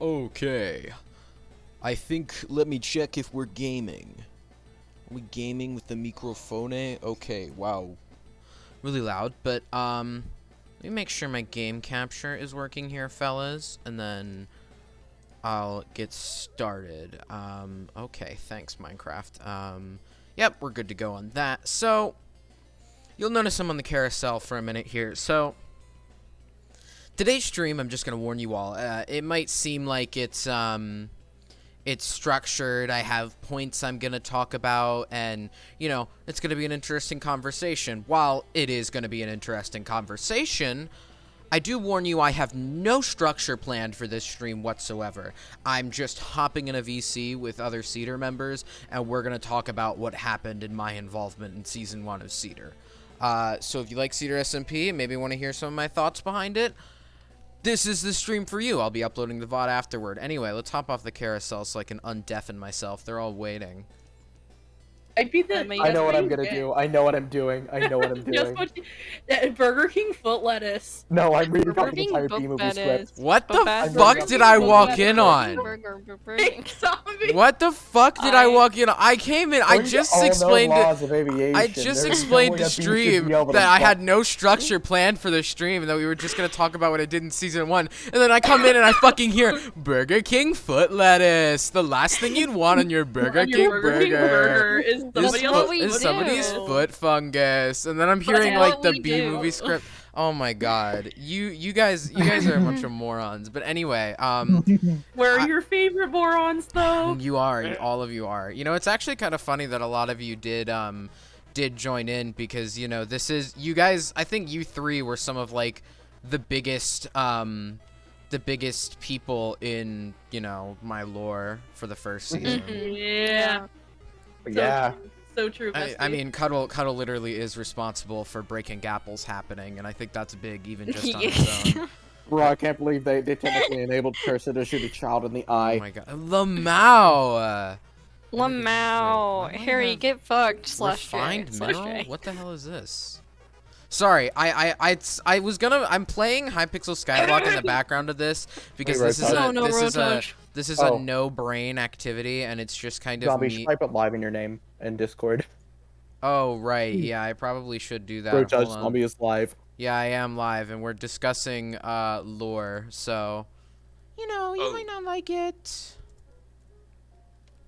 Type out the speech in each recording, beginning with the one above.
Okay. I think, let me check if we're gaming. Are we gaming with the microphone? Okay, wow. Really loud, but, let me make sure my game capture is working here, fellas, and then I'll get started. Okay, thanks, Minecraft. Yep, we're good to go on that. So, you'll notice I'm on the carousel for a minute here. So, today's stream, I'm just gonna warn you all, it might seem like it's structured. I have points I'm gonna talk about, and, you know, it's gonna be an interesting conversation. While it is gonna be an interesting conversation, I do warn you I have no structure planned for this stream whatsoever. I'm just hopping in a VC with other Cedar members, and we're gonna talk about what happened in my involvement in Season 1 of Cedar. So if you like CedarSMP and maybe want to hear some of my thoughts behind it, this is the stream for you. I'll be uploading the VOD afterward. Anyway, let's hop off the carousel so I can undeafen myself. They're all waiting. I know what I'm gonna do. I know what I'm doing. I know what I'm doing. Burger King foot lettuce. No, I'm reading the entire B-movie script. What the fuck did I walk in on? What the fuck did I walk in on? I came in, I just explained to stream that I had no structure planned for the stream and that we were just gonna talk about what I did in Season 1. And then I come in and I fucking hear Burger King foot lettuce. The last thing you'd want on your Burger King burger is somebody's foot fungus. And then I'm hearing like the B-movie script. Oh my god. You guys are a bunch of morons. But anyway, where are your favorite morons though? You are, all of you are. You know, it's actually kind of funny that a lot of you did join in, because, you know, this is, you guys, I think you three were some of like the biggest people in, you know, my lore for the first season. Yeah. Yeah. So true. I mean, Cuddle literally is responsible for breaking gapples happening, and I think that's big, even just on its own. Bro, I can't believe they technically enabled Cursor to shoot a child in the eye. Oh my god. Lamau! Lamau! Harry, get fucked. Refined mineral? What the hell is this? Sorry, I'm playing Hypixel Skyblock in the background of this, because this is a no-brain activity, and it's just kind of Zombie, should I put live in your name and Discord? Oh, right, yeah, I probably should do that. Bro, Judge Zombie is live. Yeah, I am live, and we're discussing, lore, so, you know, you might not like it.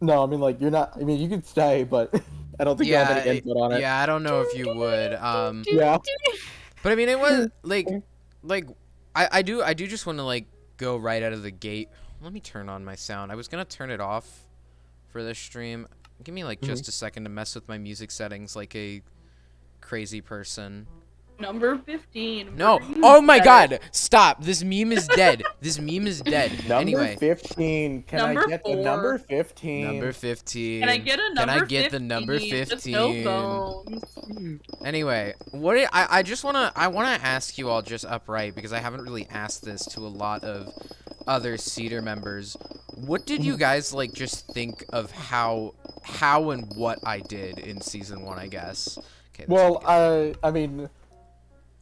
No, I mean, like, you're not, I mean, you can stay, but I don't think you have any input on it. Yeah, I don't know if you would, yeah. But I mean, it was, like, I do just want to, like, go right out of the gate. Let me turn on my sound. I was gonna turn it off for this stream. Give me, like, just a second to mess with my music settings like a crazy person. Number 15. No. Oh my god. Stop. This meme is dead. This meme is dead. Number 15. Can I get the number 15? Number 15. Can I get a number 15? Can I get the number 15? No anyway, I just wanna ask you all just upright, because I haven't really asked this to a lot of other Cedar members. What did you guys like just think of how and what I did in Season 1, I guess? Okay. Well, I mean,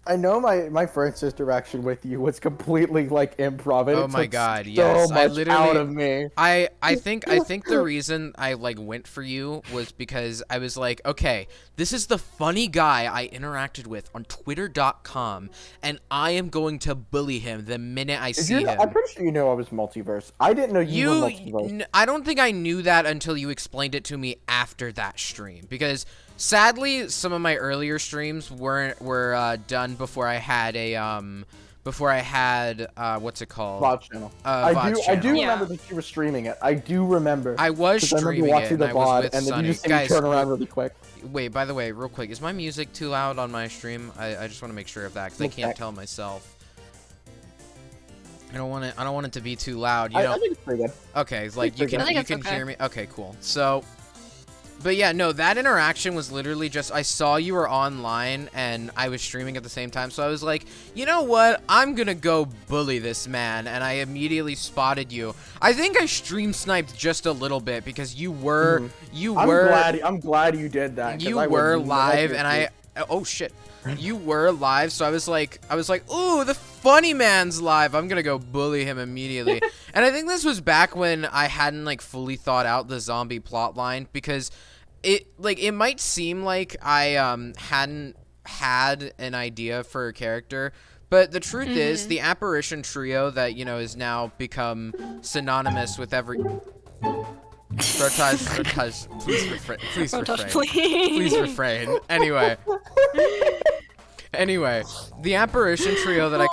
I know my first interaction with you was completely like improv. And Oh it my took god, so yes. I much literally out of me. I think the reason I like went for you was because I was like, okay, this is the funny guy I interacted with on twitter.com and I am going to bully him the minute I see I'm him. pretty sure you know I was multiverse. I didn't know you were multiverse. I don't think I knew that until you explained it to me after that stream because sadly some of my earlier streams were done before I had a what's it called? VOD channel. VOD I do channel. remember that you were streaming it. I do remember. I was 'Cause I remember streaming it watching and the I was VOD, with and then Sunny. you just see me Guys, turn around really quick. wait, by the way, real quick, is my music too loud on my stream? I just want to make sure of that because I can't tell myself. I don't want it to be too loud, you know. I think it's pretty good. Okay, like you I think can it's okay. hear me. Okay, cool. So, but yeah, no, that interaction was literally just I saw you were online and I was streaming at the same time, so I was like, you know what? I'm gonna go bully this man, and I immediately spotted you. I think I stream sniped just a little bit because you were I'm glad you did that. 'Cause you I were would live never and do- oh shit. You were live, so I was like, ooh, the funny man's live. I'm gonna go bully him immediately. And I think this was back when I hadn't like fully thought out the zombie plot line because it might seem like I hadn't had an idea for a character, but the truth is the apparition trio that is now become synonymous with every Rotaj, please refrain. Rotaj, Please refrain. Anyway, the apparition trio that I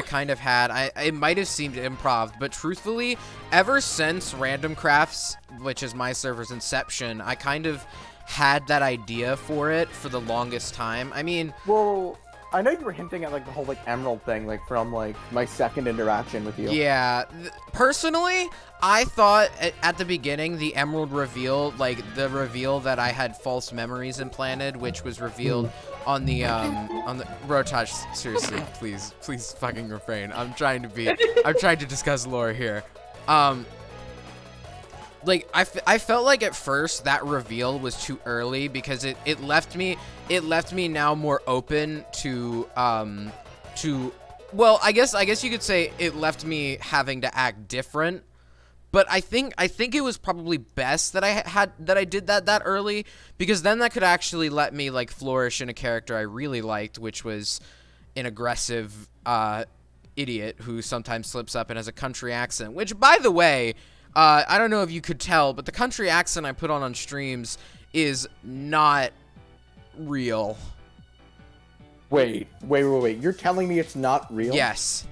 kind of had, it might have seemed improv, but truthfully, ever since Random Crafts, which is my server's inception, I kind of had that idea for it for the longest time. I mean, Well, I know you were hinting at like the whole like emerald thing, like from like my second interaction with you. yeah, personally, I thought at the beginning the emerald reveal, like the reveal that I had false memories implanted, which was revealed on the Rotaj, seriously, please fucking refrain. I'm trying to discuss lore here. Like I felt like at first that reveal was too early because it left me now more open to well, I guess you could say it left me having to act different. But I think it was probably best that I did that early because then that could actually let me like flourish in a character I really liked, which was an aggressive idiot who sometimes slips up and has a country accent, which by the way, I don't know if you could tell, but the country accent I put on streams is not real. Wait. You're telling me it's not real? Yes,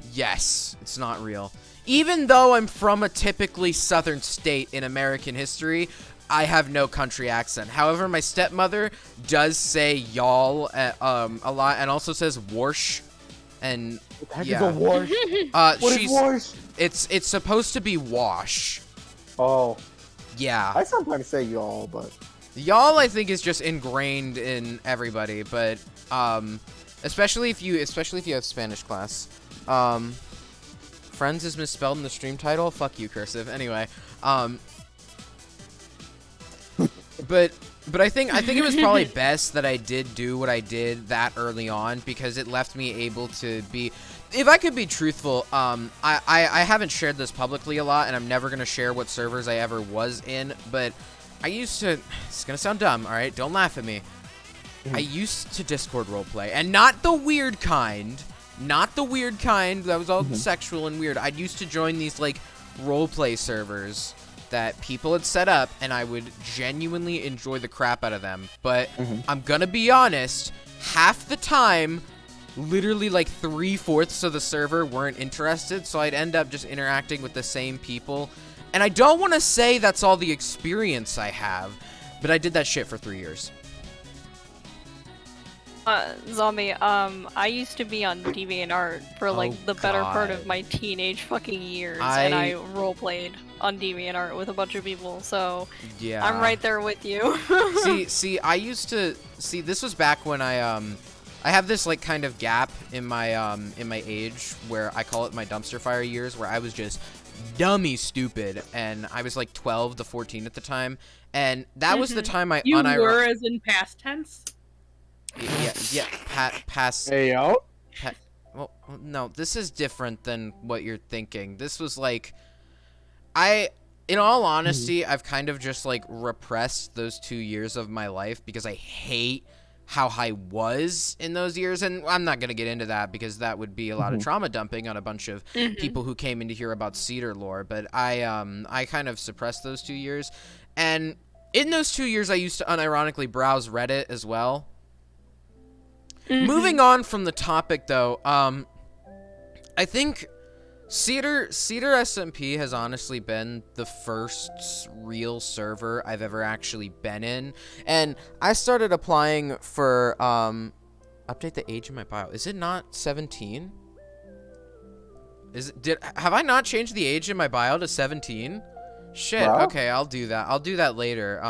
it's not real. Even though I'm from a typically southern state in American history, I have no country accent. However, my stepmother does say y'all a lot and also says warsh. And What the heck yeah. is a wash? What is wash? It's supposed to be wash. Oh. Yeah. I sometimes say y'all, but Y'all, I think, is just ingrained in everybody, but especially if you have Spanish class. Friends is misspelled in the stream title. Fuck you, cursive. Anyway, but I think it was probably best that I did do what I did that early on because it left me able to be. If I could be truthful, I haven't shared this publicly a lot, and I'm never gonna share what servers I ever was in, but I used to. It's gonna sound dumb, all right? Don't laugh at me. I used to Discord roleplay, and not the weird kind. Not the weird kind that was all sexual and weird. I used to join these like roleplay servers that people had set up, and I would genuinely enjoy the crap out of them. But I'm gonna be honest, half the time, literally like 3/4 of the server weren't interested, so I'd end up just interacting with the same people. And I don't want to say that's all the experience I have, but I did that shit for 3 years. Zombie, I used to be on DeviantArt for like the better part of God. my teenage fucking years, and I roleplayed on DeviantArt with a bunch of people, so Yeah. I'm right there with you. see, I used to see. This was back when I have this like kind of gap in my age where I call it my dumpster fire years, where I was just dummy stupid, and I was like 12 to 14 at the time, and that was the time I You were as in past tense? Yeah. Pass. Hey, yo. Well, no, this is different than what you're thinking. This was like, in all honesty, I've kind of just like repressed those 2 years of my life because I hate how I was in those years, and I'm not gonna get into that because that would be a lot of trauma dumping on a bunch of people who came in to hear about Cedar lore. But I kind of suppressed those 2 years, and in those 2 years, I used to unironically browse Reddit as well. Moving on from the topic, though, I think CedarSMP has honestly been the first real server I've ever actually been in, and I started applying for update the age of my bio. Is it not 17? Have I not changed the age in my bio to 17? Shit. Wow. Okay, I'll do that. I'll do that later.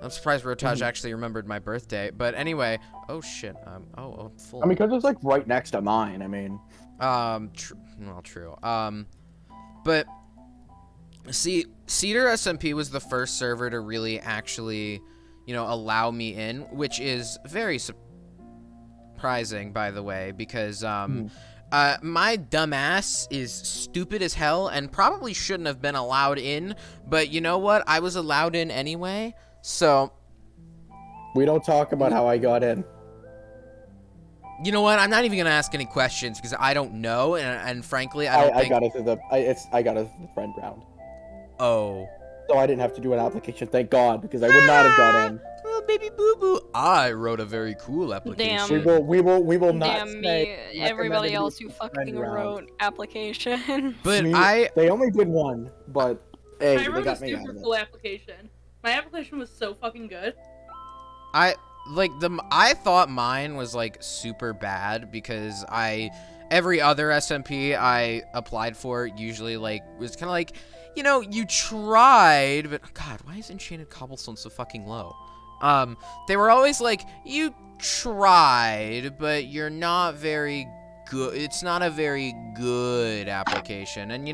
I'm surprised Rotaj actually remembered my birthday. But anyway, oh shit. Oh, full. I mean, because it's like right next to mine. I mean, True. But see, CedarSMP was the first server to really actually, allow me in, which is very surprising, by the way, because my dumbass is stupid as hell and probably shouldn't have been allowed in. But you know what? I was allowed in anyway. So we don't talk about how I got in. You know what? I'm not even gonna ask any questions because I don't know, and frankly, I don't think. I got us as the friend round. Oh. So I didn't have to do an application, thank God, because I would not have got in. Oh, baby boo boo. I wrote a very cool application. Damn. We will not Damn say me, everybody else who friend fucking round. wrote application. But They only did one, but hey, I they wrote a got me out super of it. cool application. My application was so fucking good. I thought mine was like super bad because every other SMP I applied for usually like was kind of like, you tried, but God, why is enchanted cobblestone so fucking low? They were always like, you tried, but you're not very good. It's not a very good application, and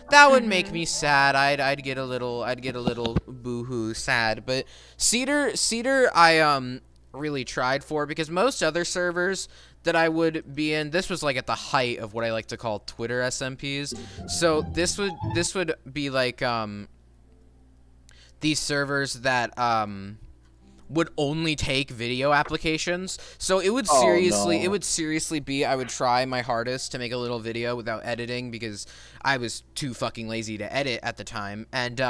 that would make me sad. I'd get a little boohoo sad. But Cedar, I really tried for because most other servers that I would be in, this was like at the height of what I like to call Twitter SMPs. So this would be like these servers that would only take video applications. So it would seriously be, I would try my hardest to make a little video without editing because I was too fucking lazy to edit at the time. And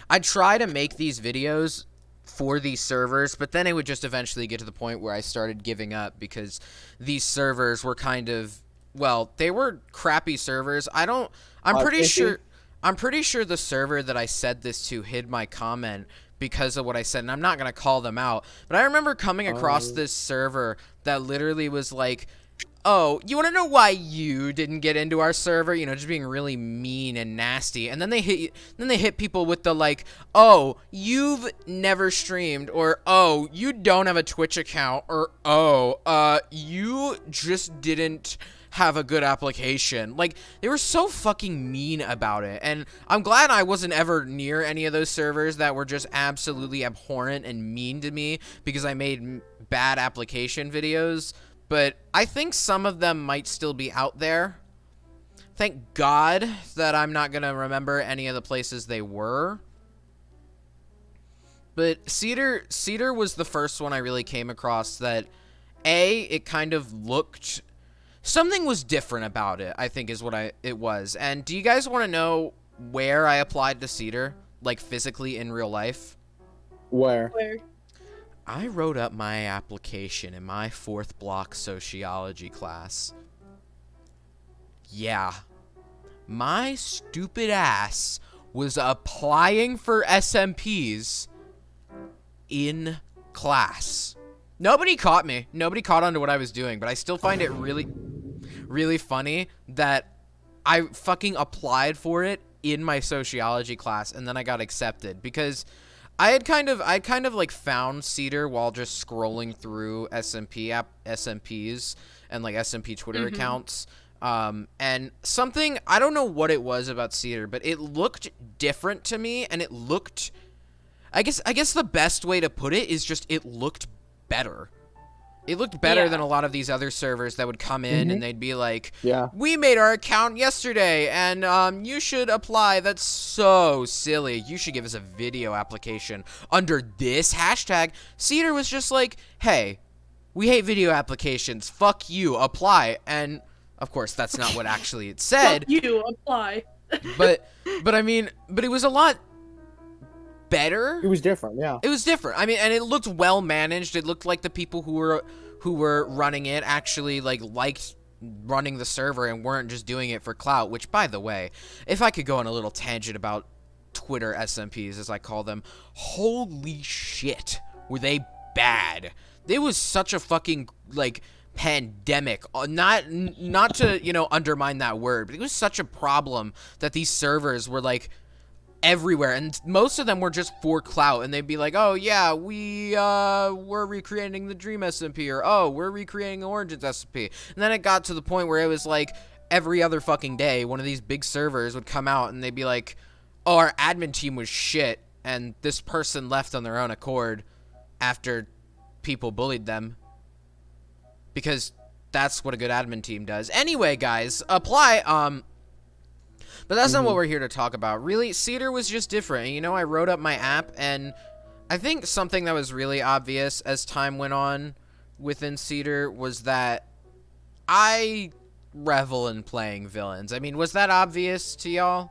I'd try to make these videos for these servers, but then it would just eventually get to the point where I started giving up because these servers were kind of, well, they were crappy servers. I'm pretty sure the server that I said this to hid my comment because of what I said, and I'm not going to call them out, but I remember coming across this server that literally was like, oh, you want to know why you didn't get into our server? Just being really mean and nasty. And then they hit people with the like, oh, you've never streamed, or oh, you don't have a Twitch account, or oh, you just didn't have a good application. Like, they were so fucking mean about it. And I'm glad I wasn't ever near any of those servers that were just absolutely abhorrent and mean to me because I made bad application videos. But I think some of them might still be out there. Thank God that I'm not going to remember any of the places they were. But Cedar was the first one I really came across that, it kind of looked... Something was different about it, I think is what it was. And do you guys want to know where I applied to Cedar? Like, physically in real life? Where? I wrote up my application in my 4th block sociology class. Yeah. My stupid ass was applying for SMPs in class. Nobody caught me. Nobody caught on to what I was doing, but I still find it really, really funny that I fucking applied for it in my sociology class and then I got accepted because I kind of like found Cedar while just scrolling through SMPs and like SMP Twitter accounts. And something, I don't know what it was about Cedar, but it looked different to me, and it looked, I guess the best way to put it is just it looked better. It looked better Yeah. than a lot of these other servers that would come in and they'd be like, Yeah. we made our account yesterday, and you should apply. That's so silly. You should give us a video application under this hashtag. Cedar was just like, hey, we hate video applications. Fuck you. Apply. And, of course, that's not what actually it said. Fuck you, apply. But I mean, but it was a lot better. It was different, yeah. It was different. I mean, and it looked well managed. It looked like the people who were running it actually liked running the server and weren't just doing it for clout. Which, by the way, if I could go on a little tangent about Twitter SMPs, as I call them, holy shit, were they bad? It was such a fucking pandemic. Not to undermine that word, but it was such a problem that these servers were everywhere, and most of them were just for clout, and they'd be like, oh yeah, we're recreating the Dream SMP, or oh, we're recreating Origins SMP. And then it got to the point where it was every other fucking day one of these big servers would come out and they'd be like, oh, our admin team was shit, and this person left on their own accord after people bullied them, because that's what a good admin team does. Anyway, guys, apply. But that's not what we're here to talk about. Really, Cedar was just different. And, I wrote up my app, and I think something that was really obvious as time went on within Cedar was that I revel in playing villains. I mean, was that obvious to y'all?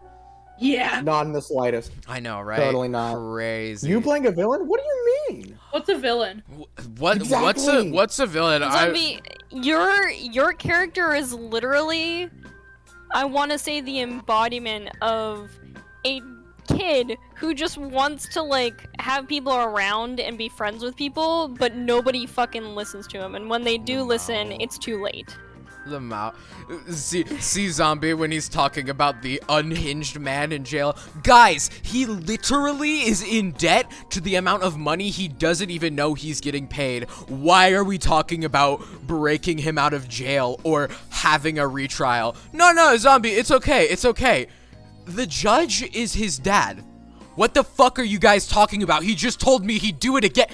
Yeah. Not in the slightest. I know, right? Totally not. Crazy. You playing a villain? What do you mean? What's a villain? Exactly. What's a villain? Zombie, your character is literally, I want to say, the embodiment of a kid who just wants to have people around and be friends with people, but nobody fucking listens to him. And when they do listen, it's too late. The mouth. See Zombie when he's talking about the unhinged man in jail. Guys, he literally is in debt to the amount of money he doesn't even know he's getting paid. Why are we talking about breaking him out of jail or having a retrial? No, Zombie, it's okay. It's okay. The judge is his dad. What the fuck are you guys talking about? He just told me he'd do it again.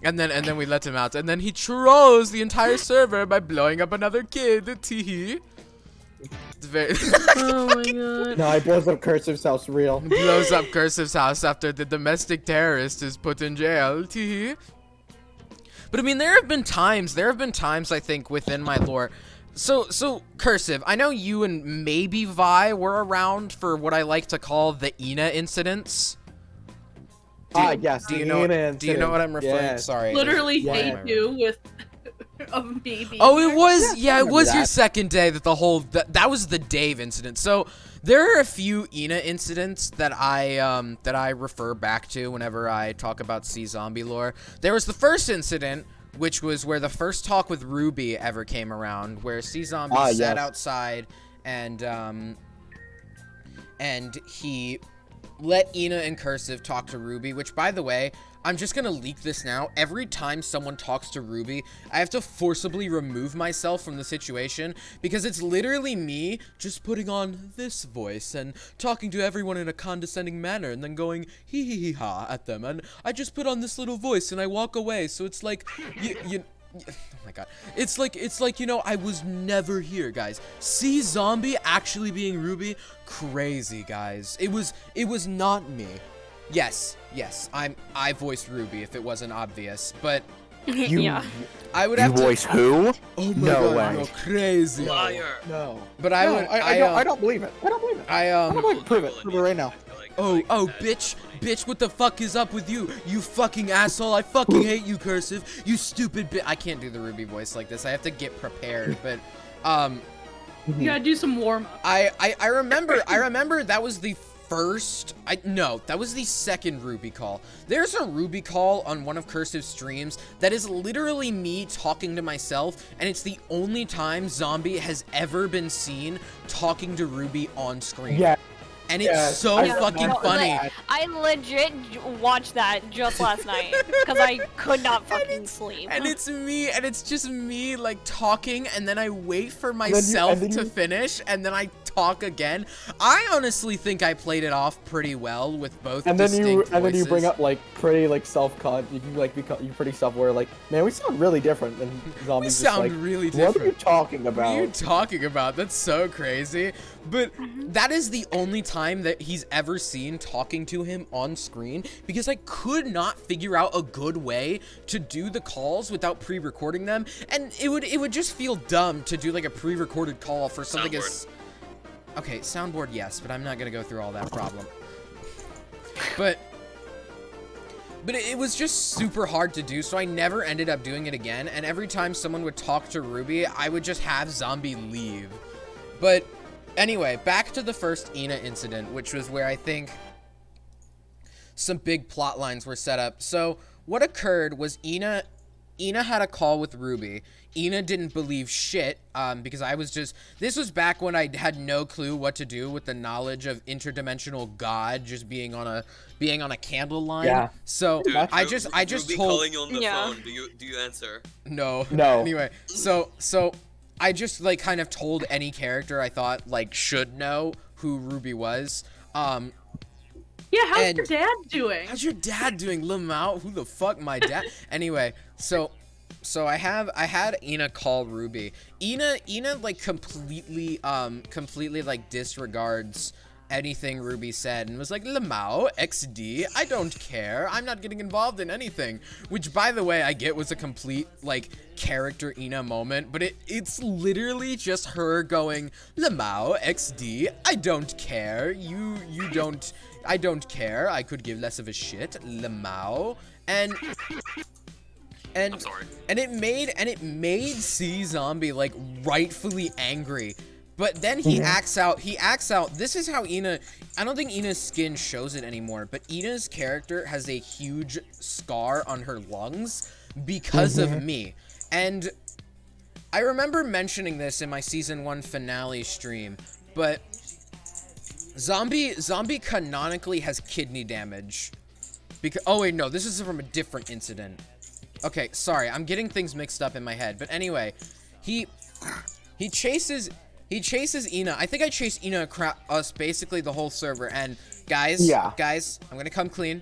And then we let him out, and then he trolls the entire server by blowing up another kid. Teehee. It's very. Oh my god. No, he blows up Cursive's house real. Blows up Cursive's house after the domestic terrorist is put in jail. Teehee. But I mean, there have been times I think within my lore. So Cursive, I know you and maybe Vi were around for what I like to call the Ina incidents. Yes. Do you know what I'm referring? Yes. Sorry. Literally Yeah. day 2 with a baby. Oh, it was. Yeah, it remember was your that. second day that the whole that was the Dave incident. So there are a few Ina incidents that I refer back to whenever I talk about Zombie lore. There was the first incident, which was where the first talk with Ruby ever came around, where Zombie sat yes. outside and he let Ina and Cursive talk to Ruby, which, by the way, I'm just gonna leak this now. Every time someone talks to Ruby, I have to forcibly remove myself from the situation because it's literally me just putting on this voice and talking to everyone in a condescending manner and then going hee hee hee ha at them. And I just put on this little voice and I walk away. So it's like, oh my god. It's like, I was never here, guys. See Zombie actually being Ruby? Crazy, guys. It was not me. Yes, I voiced Ruby if it wasn't obvious, but Yeah. I would have to voice who? Oh my No god, way. no, crazy. Liar. No. But I No, would I don't believe it. I don't believe it. I don't believe it. Prove it. Prove it right now. Oh, bitch, what the fuck is up with you? You fucking asshole, I fucking hate you, Cursive. You stupid I can't do the Ruby voice like this. I have to get prepared, but, You gotta do some warm up. I remember that was the first, that was the second Ruby call. There's a Ruby call on one of Cursive's streams that is literally me talking to myself, and it's the only time Zombie has ever been seen talking to Ruby on screen. Yeah. And it's so I fucking remember funny. that. I legit watched that just last night because I could not fucking sleep. And it's me, and it's just me, talking, and then I wait for myself and then to you- finish, and then I talk again. I honestly think I played it off pretty well with both And then distinct then you bring voices. up like pretty like self-con. You can like you're pretty self-aware. Like, man, we sound really different. And zombies just sound like, really what are you different. talking What are you about? talking about? That's so crazy. But that is the only time that he's ever seen talking to him on screen, because I could not figure out a good way to do the calls without pre-recording them, and it would just feel dumb to do like a pre-recorded call for something as... Okay, soundboard, yes, but I'm not gonna go through all that problem. But it was just super hard to do, so I never ended up doing it again, and every time someone would talk to Ruby, I would just have Zombie leave. But anyway, back to the first Ina incident, which was where I think some big plot lines were set up. So what occurred was Ina had a call with Ruby. Ina didn't believe shit, because this was back when I had no clue what to do with the knowledge of interdimensional God just being on a candle line. Yeah. So Dude, I just Ruby told... calling you on the Yeah. phone. Do you answer? No. No. Anyway, so I just like kind of told any character I thought like should know who Ruby was. Yeah, how's And- your dad doing? How's your dad doing, Lamau? Who the fuck, my dad? Anyway, so I had Ina call Ruby. Ina like completely like disregards anything Ruby said and was like, Lamau, XD, I don't care. I'm not getting involved in anything. Which, by the way, I get was a complete like character Ina moment, but it's literally just her going, Lamau, XD, I don't care. You don't. I don't care. I could give less of a shit. Lamau. And I'm sorry. And it made C Zombie like rightfully angry. But then he acts out. This is how Ina... I don't think Ina's skin shows it anymore, but Ina's character has a huge scar on her lungs because of me. And I remember mentioning this in my Season 1 finale stream, but Zombie canonically has kidney damage. Because... Oh, wait, no. This is from a different incident. Okay, sorry. I'm getting things mixed up in my head. But anyway, he chases Ina. I think I chased Ina across basically the whole server. And guys, I'm gonna come clean.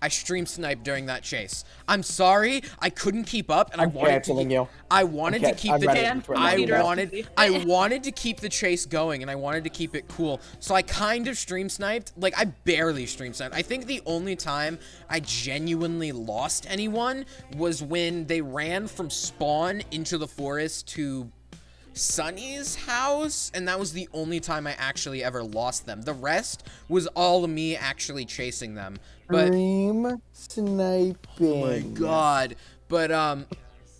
I stream sniped during that chase. I'm sorry, I couldn't keep up, and I wanted to keep the chase going, and I wanted to keep it cool. So I kind of stream sniped. Like, I barely stream sniped. I think the only time I genuinely lost anyone was when they ran from spawn into the forest to Sunny's house, and that was the only time I actually ever lost them. The rest was all of me actually chasing them. But Stream sniping. oh my god. But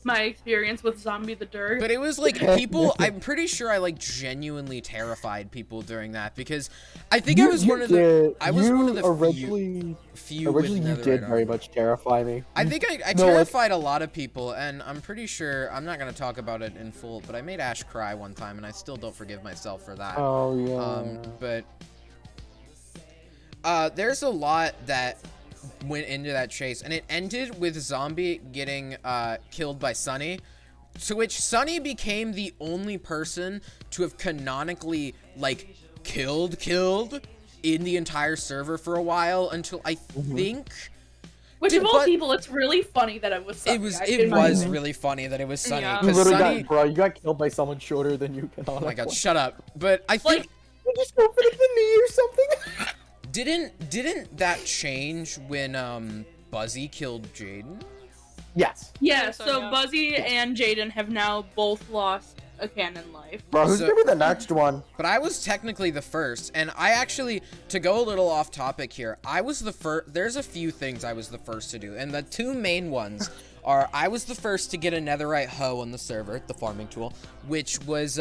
My experience with Zombie the Dirt. but it was like people, I'm pretty sure I like genuinely terrified people during that, because I think I was one of the few with Originally, you netherite did very armor. much terrify me. I think I terrified a lot of people, and I'm pretty sure, I'm not going to talk about it in full, but I made Ash cry one time, and I still don't forgive myself for that. Oh yeah. But there's a lot that went into that chase, and it ended with Zombie getting killed by Sunny, to which Sunny became the only person to have canonically like killed in the entire server for a while, until I think Which of all people, it's really funny that it was Sunny. it was really funny that it was Sunny, Yeah. You because literally Sunny... you got killed by someone shorter than you can. Oh my god, shut up. But I think... You just go for the knee or something. Didn't that change when Buzzy killed Jaden? Yes. Yeah, So, so yeah. Buzzy and Jaden have now both lost a canon life. Bro, who's So- gonna be the next one? But I was technically the first, and I actually, to go a little off topic here, I was the first. There's a few things I was the first to do, and the two main ones are I was the first to get a netherite hoe on the server, the farming tool, which was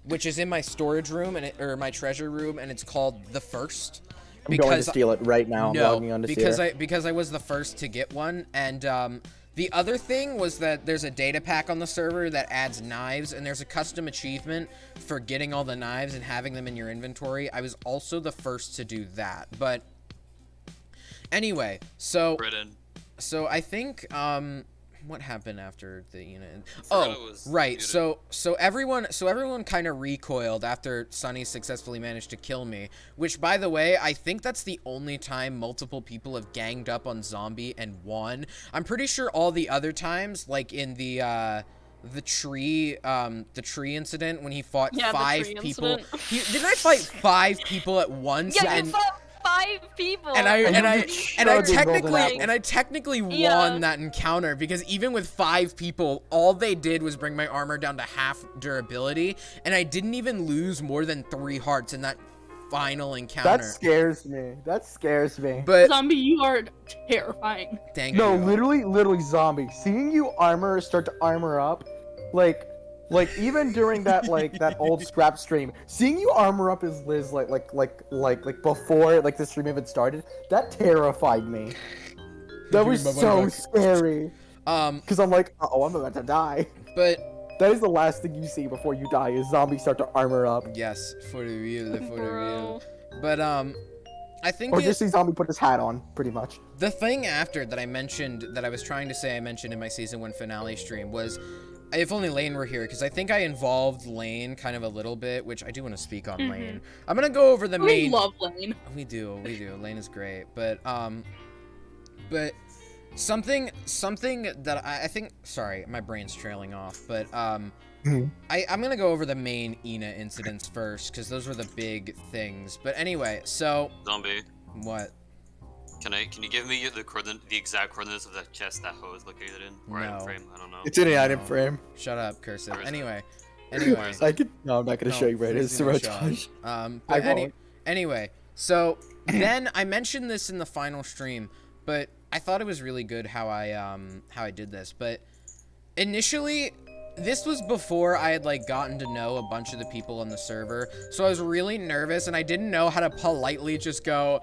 which is in my storage room or my treasure room, and it's called the First. I'm going to steal it right now. I'm logging on to Cedar. because I was the first to get one, and the other thing was that there's a data pack on the server that adds knives, and there's a custom achievement for getting all the knives and having them in your inventory. I was also the first to do that, but anyway, so Britain. I think what happened after the Ina? Forgot it Oh, was right. muted. So everyone kind of recoiled after Sunny successfully managed to kill me. Which, by the way, I think that's the only time multiple people have ganged up on Zombie and won. I'm pretty sure all the other times, like in the tree incident when he fought Yeah, the 5 tree people. incident. Didn't I fight 5 people at once? Yeah, and you fought 5 people. and I Shrugging technically Yeah. won that encounter because even with 5 people, all they did was bring my armor down to half durability, and I didn't even lose more than 3 hearts in that final encounter. That scares me. That scares me. But Zombie, you are terrifying. thank No, you. literally, zombie. Seeing you start to armor up, like even during that that old scrap stream, seeing you armor up as Liz like before the stream even started, that terrified me. That was so scary. Cause I'm like, oh, I'm about to die. But That is the last thing you see before you die is zombies start to armor up, yes, for the real, for the real. Bro. But I think or just see zombie put his hat on, pretty much. the thing after that I mentioned that I was trying to say I mentioned in my season 1 finale stream was, if only Lane were here, because I think I involved Lane kind of a little bit, which I do want to speak on Lane. I'm gonna go over the We main. love Lane. We do. Lane is great, but something that I think. Sorry, my brain's trailing off, but I'm gonna go over the main Ina incidents first, because those were the big things. But anyway, so Zombie, what? can you give me the exact coordinates of that chest that hoe is located in? Or item No. frame? I don't know. It's in the item No. frame. Shut up, cursive. Where is it? Anyway. No, I'm not gonna No, show you where it please is. do not Sabotage. show. I But won't. anyway, so then I mentioned this in the final stream, but I thought it was really good how I did this. But initially, this was before I had gotten to know a bunch of the people on the server, so I was really nervous and I didn't know how to politely just go,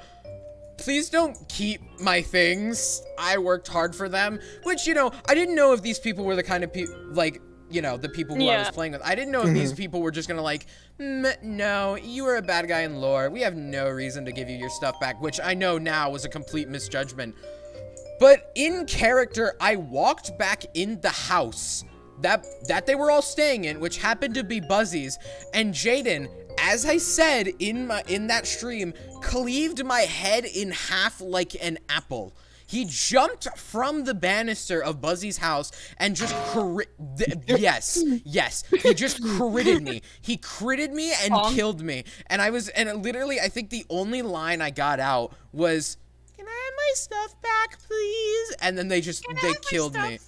please don't keep my things. I worked hard for them. Which, I didn't know if these people were the kind of people, the people who I was Yeah. playing with. I didn't know if these people were just gonna no, you were a bad guy in lore. We have no reason to give you your stuff back, which I know now was a complete misjudgment. But in character, I walked back in the house that they were all staying in, which happened to be Buzzy's, and Jaden, as I said in that stream, cleaved my head in half like an apple. He jumped from the banister of Buzzy's house and just yes, he just critted me. He critted me and killed me. And literally, I think the only line I got out was, "Can I have my stuff back, please?" And then they killed me.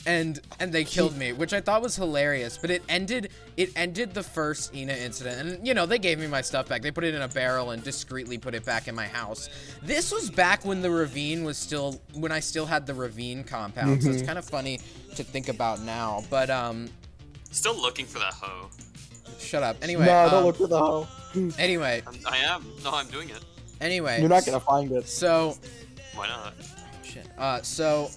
And they killed me, which I thought was hilarious, but it ended the first Ina incident, and they gave me my stuff back. They put it in a barrel and discreetly put it back in my house. This was back when the ravine was when I still had the ravine compound, so it's kind of funny to think about now, but Still looking for that hoe. shut up. Anyway, No, don't look for the hoe. anyway, I am. No, I'm doing it. anyway. You're not gonna find it. So, Why not? shit. So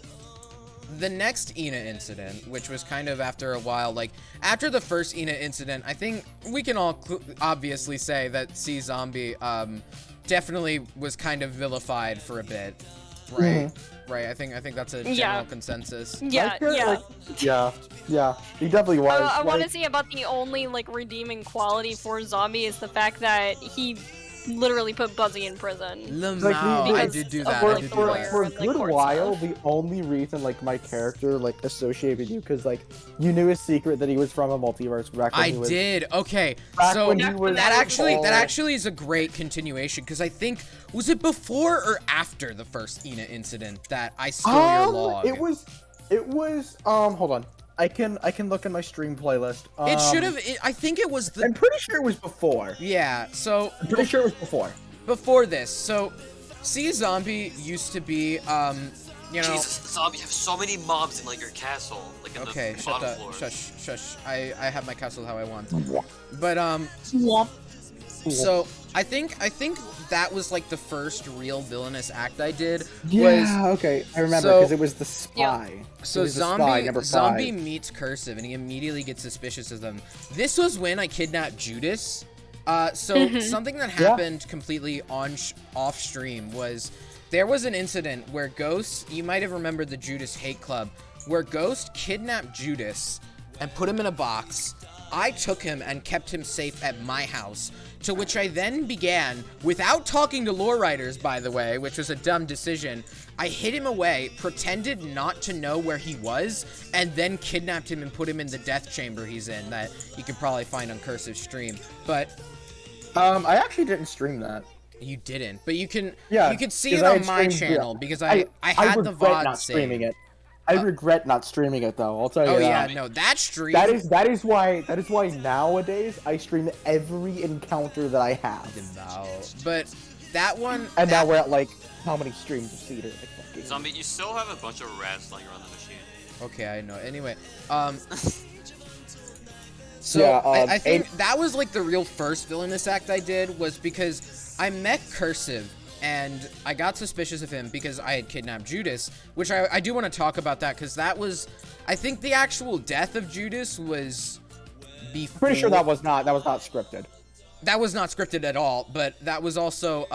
the next Ina incident, which was kind of after a while, after the first Ina incident, I think we can all obviously say that C Zombie definitely was kind of vilified for a bit, right? Right. I think that's a general consensus. Yeah, Yeah. He definitely was. I want to say about the only redeeming quality for Zombie is the fact that he literally put Buzzy in prison. Lamau, I because did do of, that. for, I did do for, that. for a and, good court while, stuff. the only reason my character associated with you, because you knew his secret that he was from a multiverse. Back when I he was, did. Okay, back so when he was that all- actually is a great continuation, because I think, was it before or after the first Ina incident that I stole your log? It was. Hold on. I can look in my stream playlist. It should have. I think it was I'm pretty sure it was before. Yeah. So I'm pretty sure it was before. before this, so C Zombie used to be Jesus, Zombie, you have so many mobs in your castle, in Okay, the shut bottom up. floor. Shush. I have my castle how I want. But Swamp. so I think that was the first real villainous act I did. Yeah. Okay. I remember so- because it was the spy. So It was the spy, number Zombie 5. meets Cursive and he immediately gets suspicious of them. This was when I kidnapped Judas. So something that happened completely off stream was there was an incident where Ghost, you might have remembered the Judas Hate Club, where Ghost kidnapped Judas and put him in a box. I took him and kept him safe at my house, to which I then began, without talking to lore writers, by the way, which was a dumb decision, I hid him away, pretended not to know where he was, and then kidnapped him and put him in the death chamber he's in, that you can probably find on Cursive stream. But I actually didn't stream that. you didn't, but you can see 'cause it I on had my streamed- channel because I had the regret VOD not streaming saved. it. I regret not streaming it though. I'll tell you Oh that. yeah, no, that stream. That is why nowadays I stream every encounter that I have. No, but that one. And now we're at like how many streams of Cedar? Like, fucking- Zombie, you still have a bunch of rats lying around the machine. Okay, I know. Anyway, so Yeah, I think that was like the real first villainous act I did, was because I met Cursive and I got suspicious of him because I had kidnapped Judas, which I do want to talk about that because that was, I think the actual death of Judas was before. Pretty sure that was not scripted. That was not scripted at all, but that was also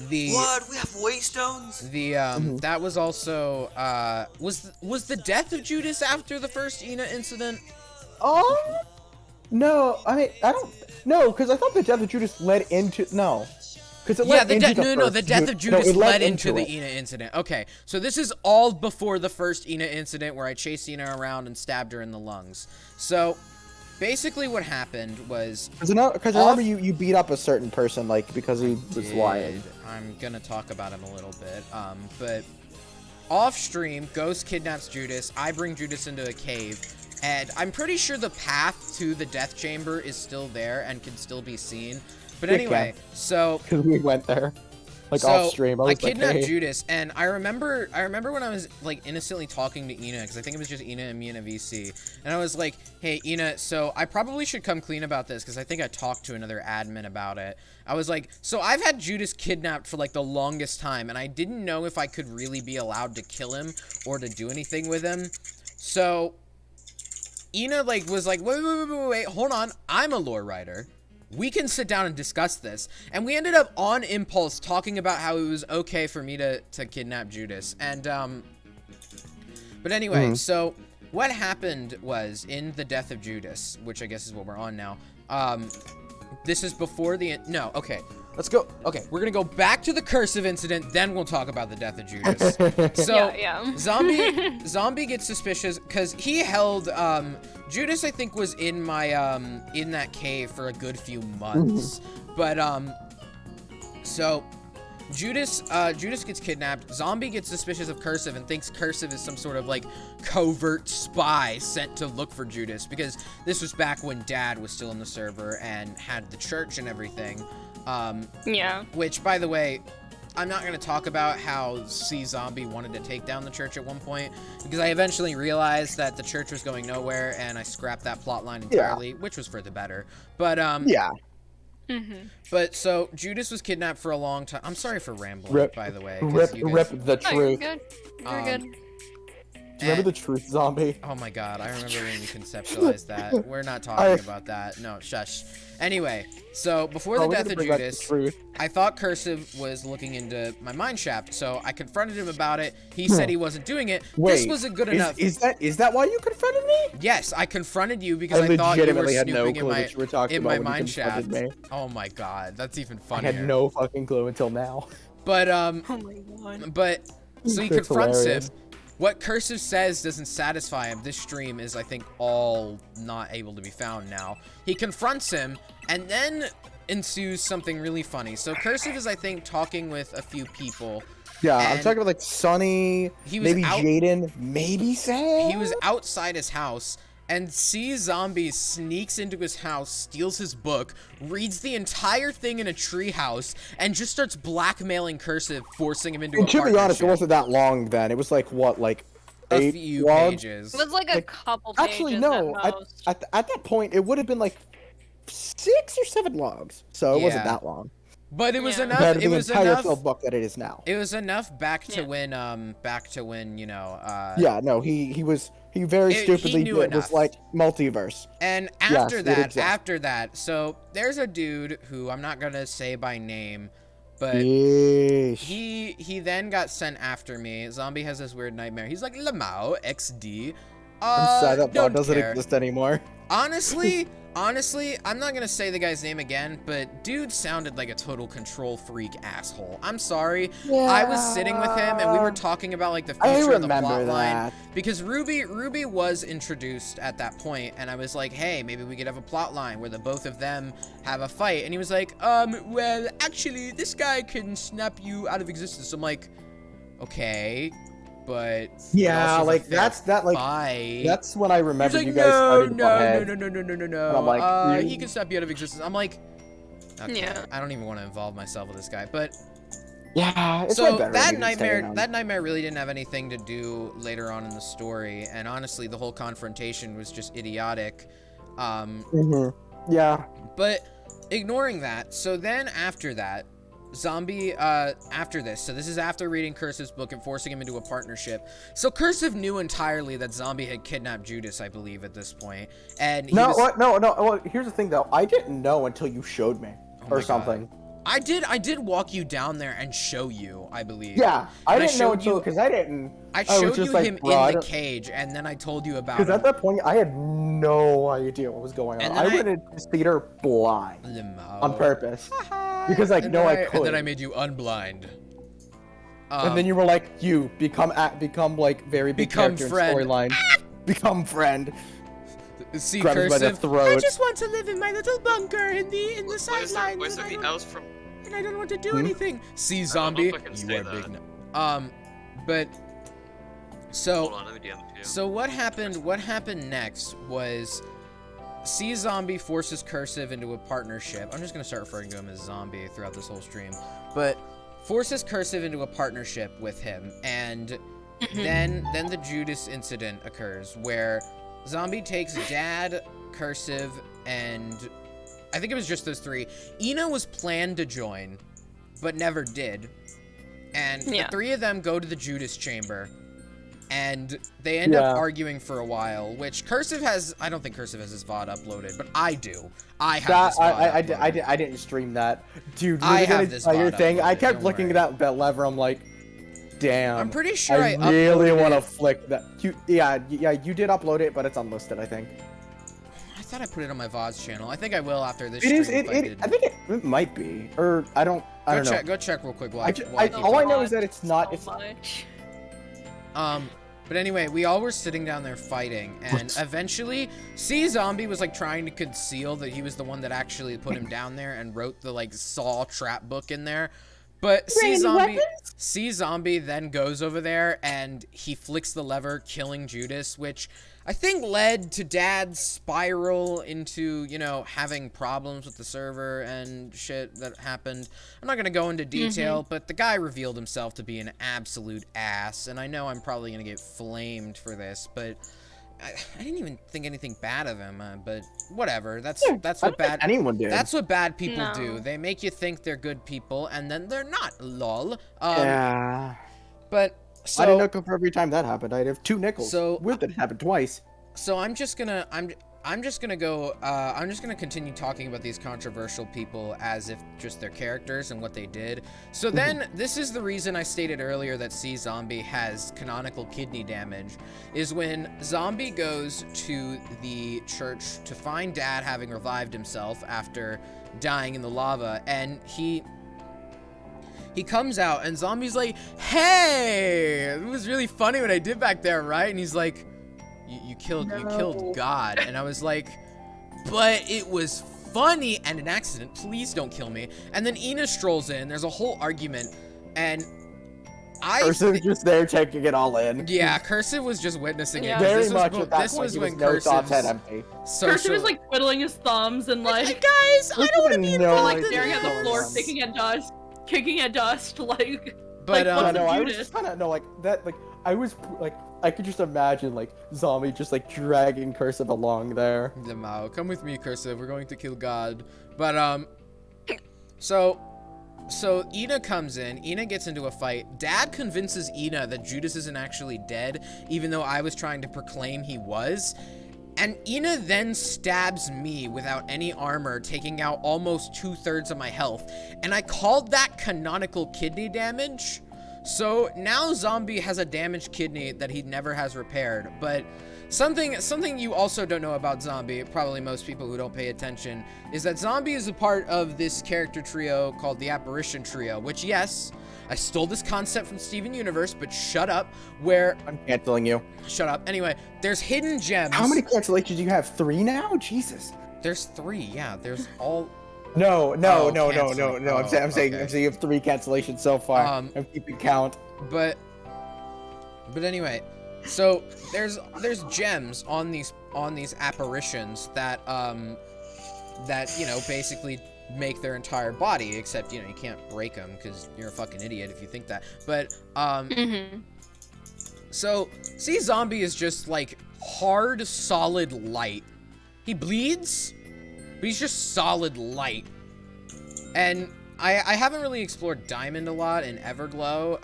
the What? We have waystones? the that was also was the death of Judas after the first Ina incident? Oh no, I mean I don't no, because I thought the death of Judas led into no. Because it led into the death of Judas it led into the it. Ina incident. Okay, so this is all before the first Ina incident where I chased Ina around and stabbed her in the lungs. So basically what happened was... Because I remember you beat up a certain person, like, because he was lying. I'm gonna talk about him a little bit. But off stream, Ghost kidnaps Judas. I bring Judas into a cave. And I'm pretty sure the path to the death chamber is still there and can still be seen. But anyway, so... Because we went there. Like, so off stream. I was kidnapped like, hey. Judas, and I remember when I was like innocently talking to Ina, because I think it was just Ina and me in a VC, and I was like, "Hey, Ina, so I probably should come clean about this, because I think I talked to another admin about it." I was like, "So I've had Judas kidnapped for like the longest time, and I didn't know if I could really be allowed to kill him or to do anything with him." So Ina like was like, "Wait, hold on, I'm a lore writer. We can sit down and discuss this." And we ended up on impulse talking about how it was okay for me to kidnap Judas. And, but anyway, so what happened was in the death of Judas, which I guess is what we're on now. This is before the, no, okay. Let's go. Okay, we're gonna go back to the cursive incident, then we'll talk about the death of Judas. So, Yeah. Zombie gets suspicious because he held, Judas, I think, was in my, in that cave for a good few months. But, so, Judas gets kidnapped. Zombie gets suspicious of Cursive and thinks Cursive is some sort of, like, covert spy sent to look for Judas, because this was back when Dad was still in the server and had the church and everything. Yeah. Which, by the way, I'm not going to talk about how Zombie wanted to take down the church at one point, because I eventually realized that the church was going nowhere, and I scrapped that plot line entirely, which was for the better. But, yeah. But, so, Judas was kidnapped for a long time. I'm sorry for rambling, by the way. 'cause you Rip guys- the Oh, you're truth. good. You're good. Do you remember the truth, Zombie? Oh my god, I remember when you conceptualized that. We're not talking about that. No, shush. Anyway, so before the we're death gonna of bring back the Judas, truth. I thought Cursive was looking into my mine shaft, so I confronted him about it. He said he wasn't doing it. This Wait, wasn't good enough. Is that why you confronted me? Yes, I confronted you because I thought you were legitimately had no snooping in clue my what you were talking in my about when you mine shaft. confronted me. Oh my god, that's even I funnier. had no fucking clue until now. But Oh my god. But so he That's confronts hilarious. him. What Cursive says doesn't satisfy him. This stream is, I think, all not able to be found now. He confronts him, and then ensues something really funny. So Cursive is, I think, talking with a few people. Yeah, I'm And talking about like Sunny, he was maybe out- Jaden, maybe Sam. He was outside his house, and Zombie sneaks into his house, steals his book, reads the entire thing in a treehouse, and just starts blackmailing Cursive, forcing him into a And to be honest, it partnership. wasn't that long then. It was like what, like A 8 few logs? pages. It was like a couple pages Actually, no. at most. At that point, it would have been like 6 or 7 logs, so it wasn't Yeah. that long. But it was Yeah. enough. Compared to It the was entire enough. field book that it is now. It was enough back to Yeah. when you know. Yeah, no, he very He stupidly knew did, was enough. like multiverse. And Yes, it exists. so there's a dude who I'm not gonna say by name, but Yeesh. he then got sent after me. Zombie has this weird nightmare. He's like Lamau XD. I'm sad that Don't bot doesn't care. exist anymore. Honestly, I'm not gonna say the guy's name again, but dude sounded like a total control freak asshole. I'm sorry. I was sitting with him and we were talking about like the I future of the remember plot line that. because Ruby was introduced at that point, and I was like, hey, maybe we could have a plot line where the both of them have a fight, and he was like, well, actually, this guy can snap you out of existence. I'm like, okay. But Yeah, also like the that's that like fight. that's when I remember He's like, you guys started to butt no, heads. no. And I'm like, He can snap you out of existence. I'm like, okay, Yeah. I don't even want to involve myself with this guy. But Yeah, it's so way better that if you didn't stay around. nightmare really didn't have anything to do later on in the story. And honestly, the whole confrontation was just idiotic. Yeah. But ignoring that, so then after that, Zombie, after this, so this is after reading Cursive's book and forcing him into a partnership. So Cursive knew entirely that Zombie had kidnapped Judas, I believe, at this point. And he was, No. Well, here's the thing though. I didn't know until you showed me Oh or my something. I did walk you down there and show you, I believe. Yeah, I And didn't know showed until you- because I didn't. I was showed just you like, him bro, I in the don't- cage, and then I told you about Because him. at that point, I had no idea what was going on. And I then went into Cedar blind Limo. on purpose. Because I And know then I And then could. I made you unblind. And then you were like, you become like very big Become character friend. in storyline. Become friend. See Grab him by the Cursive. throat. I just want to live in my little bunker in the sidelines. Where's there the else from? And I don't want to do Hmm? anything. See, I don't know zombie, if I can you say are big. that. But so Hold on, let me DM it to you. so what happened? What happened next was C Zombie forces Cursive into a partnership. I'm just gonna start referring to him as Zombie throughout this whole stream, but forces Cursive into a partnership with him, and then the Judas incident occurs where Zombie takes Dad, Cursive, and I think it was just those three. Ina was planned to join, but never did. And the Yeah. three of them go to the Judas chamber, and they end up Yeah. arguing for a while, which Cursive has, I don't think Cursive has his VOD uploaded, but I do. I have That this VOD I didn't stream that, dude. I you're have gonna this tell your VOD thing. I uploaded, kept don't looking worry. at that lever. I'm like, damn. I'm pretty sure I really uploaded want to it. flick that. Yeah, you did upload it, but it's unlisted, I think. I thought I put it on my VOD's channel. I think I will after this It stream is. if I I didn't. think it might be, or I don't know. Go check real quick while I I, ju- while I I- keep all I talking. know is that it's not. So It's much. But anyway, we all were sitting down there fighting, and eventually, C Zombie was like trying to conceal that he was the one that actually put him down there and wrote the like Saw trap book in there. But C Zombie then goes over there and he flicks the lever, killing Judas, which I think led to Dad's spiral into, you know, having problems with the server and shit that happened. I'm not gonna go into detail, but the guy revealed himself to be an absolute ass, and I know I'm probably gonna get flamed for this, but I didn't even think anything bad of him. But whatever. That's I what don't think bad. anyone did. That's what bad people do. No. They make you think they're good people, and then they're not. Lol. Yeah. But so I didn't know for every time that happened. I'd have 2 nickels. So- Weird that it happened twice. So I'm just gonna continue talking about these controversial people as if just their characters and what they did. So then this is the reason I stated earlier that C Zombie has canonical kidney damage, is when Zombie goes to the church to find Dad having revived himself after dying in the lava, and he comes out and Zombie's like, hey, it was really funny what I did back there, right? And he's like, you killed God. And I was like, but it was funny and an accident. Please don't kill me. And then Ina strolls in. There's a whole argument, and Cursive just there taking it all in. yeah, Cursive was just witnessing Yeah. it. 'cause Very this much was, at that this point. was He when no thoughts had Cursive's empty. Cursive social. was like twiddling his thumbs and like, guys, I don't want to be No involved like in staring at the this. floor, kicking at dust, like. But like, what's No, I was Judas? just kind of like that. Like I was like I could just imagine like Zombie just like dragging Cursive along there. Lamau, come with me, Cursive. We're going to kill God. But so So Ina comes in, Ina gets into a fight. Dad convinces Ina that Judas isn't actually dead, even though I was trying to proclaim he was. And Ina then stabs me without any armor, taking out almost 2/3 of my health. And I called that canonical kidney damage. So now Zombie has a damaged kidney that he never has repaired. But something you also don't know about Zombie, probably most people who don't pay attention, is that Zombie is a part of this character trio called the Apparition Trio, which, yes, I stole this concept from Steven Universe, but shut up, where... I'm canceling you. Shut up. Anyway, there's hidden gems. How many cancellations do you have? 3 now? Jesus. There's 3, yeah. There's all... No. canceling. I'm saying okay. you have 3 cancellations so far. I'm keeping count. But anyway, so there's gems on these apparitions that you know, basically make their entire body, except, you know, you can't break them because you're a fucking idiot if you think that. But so see, Zombie is just like hard solid light. He bleeds, but he's just solid light. And I haven't really explored Diamond a lot and Everglow,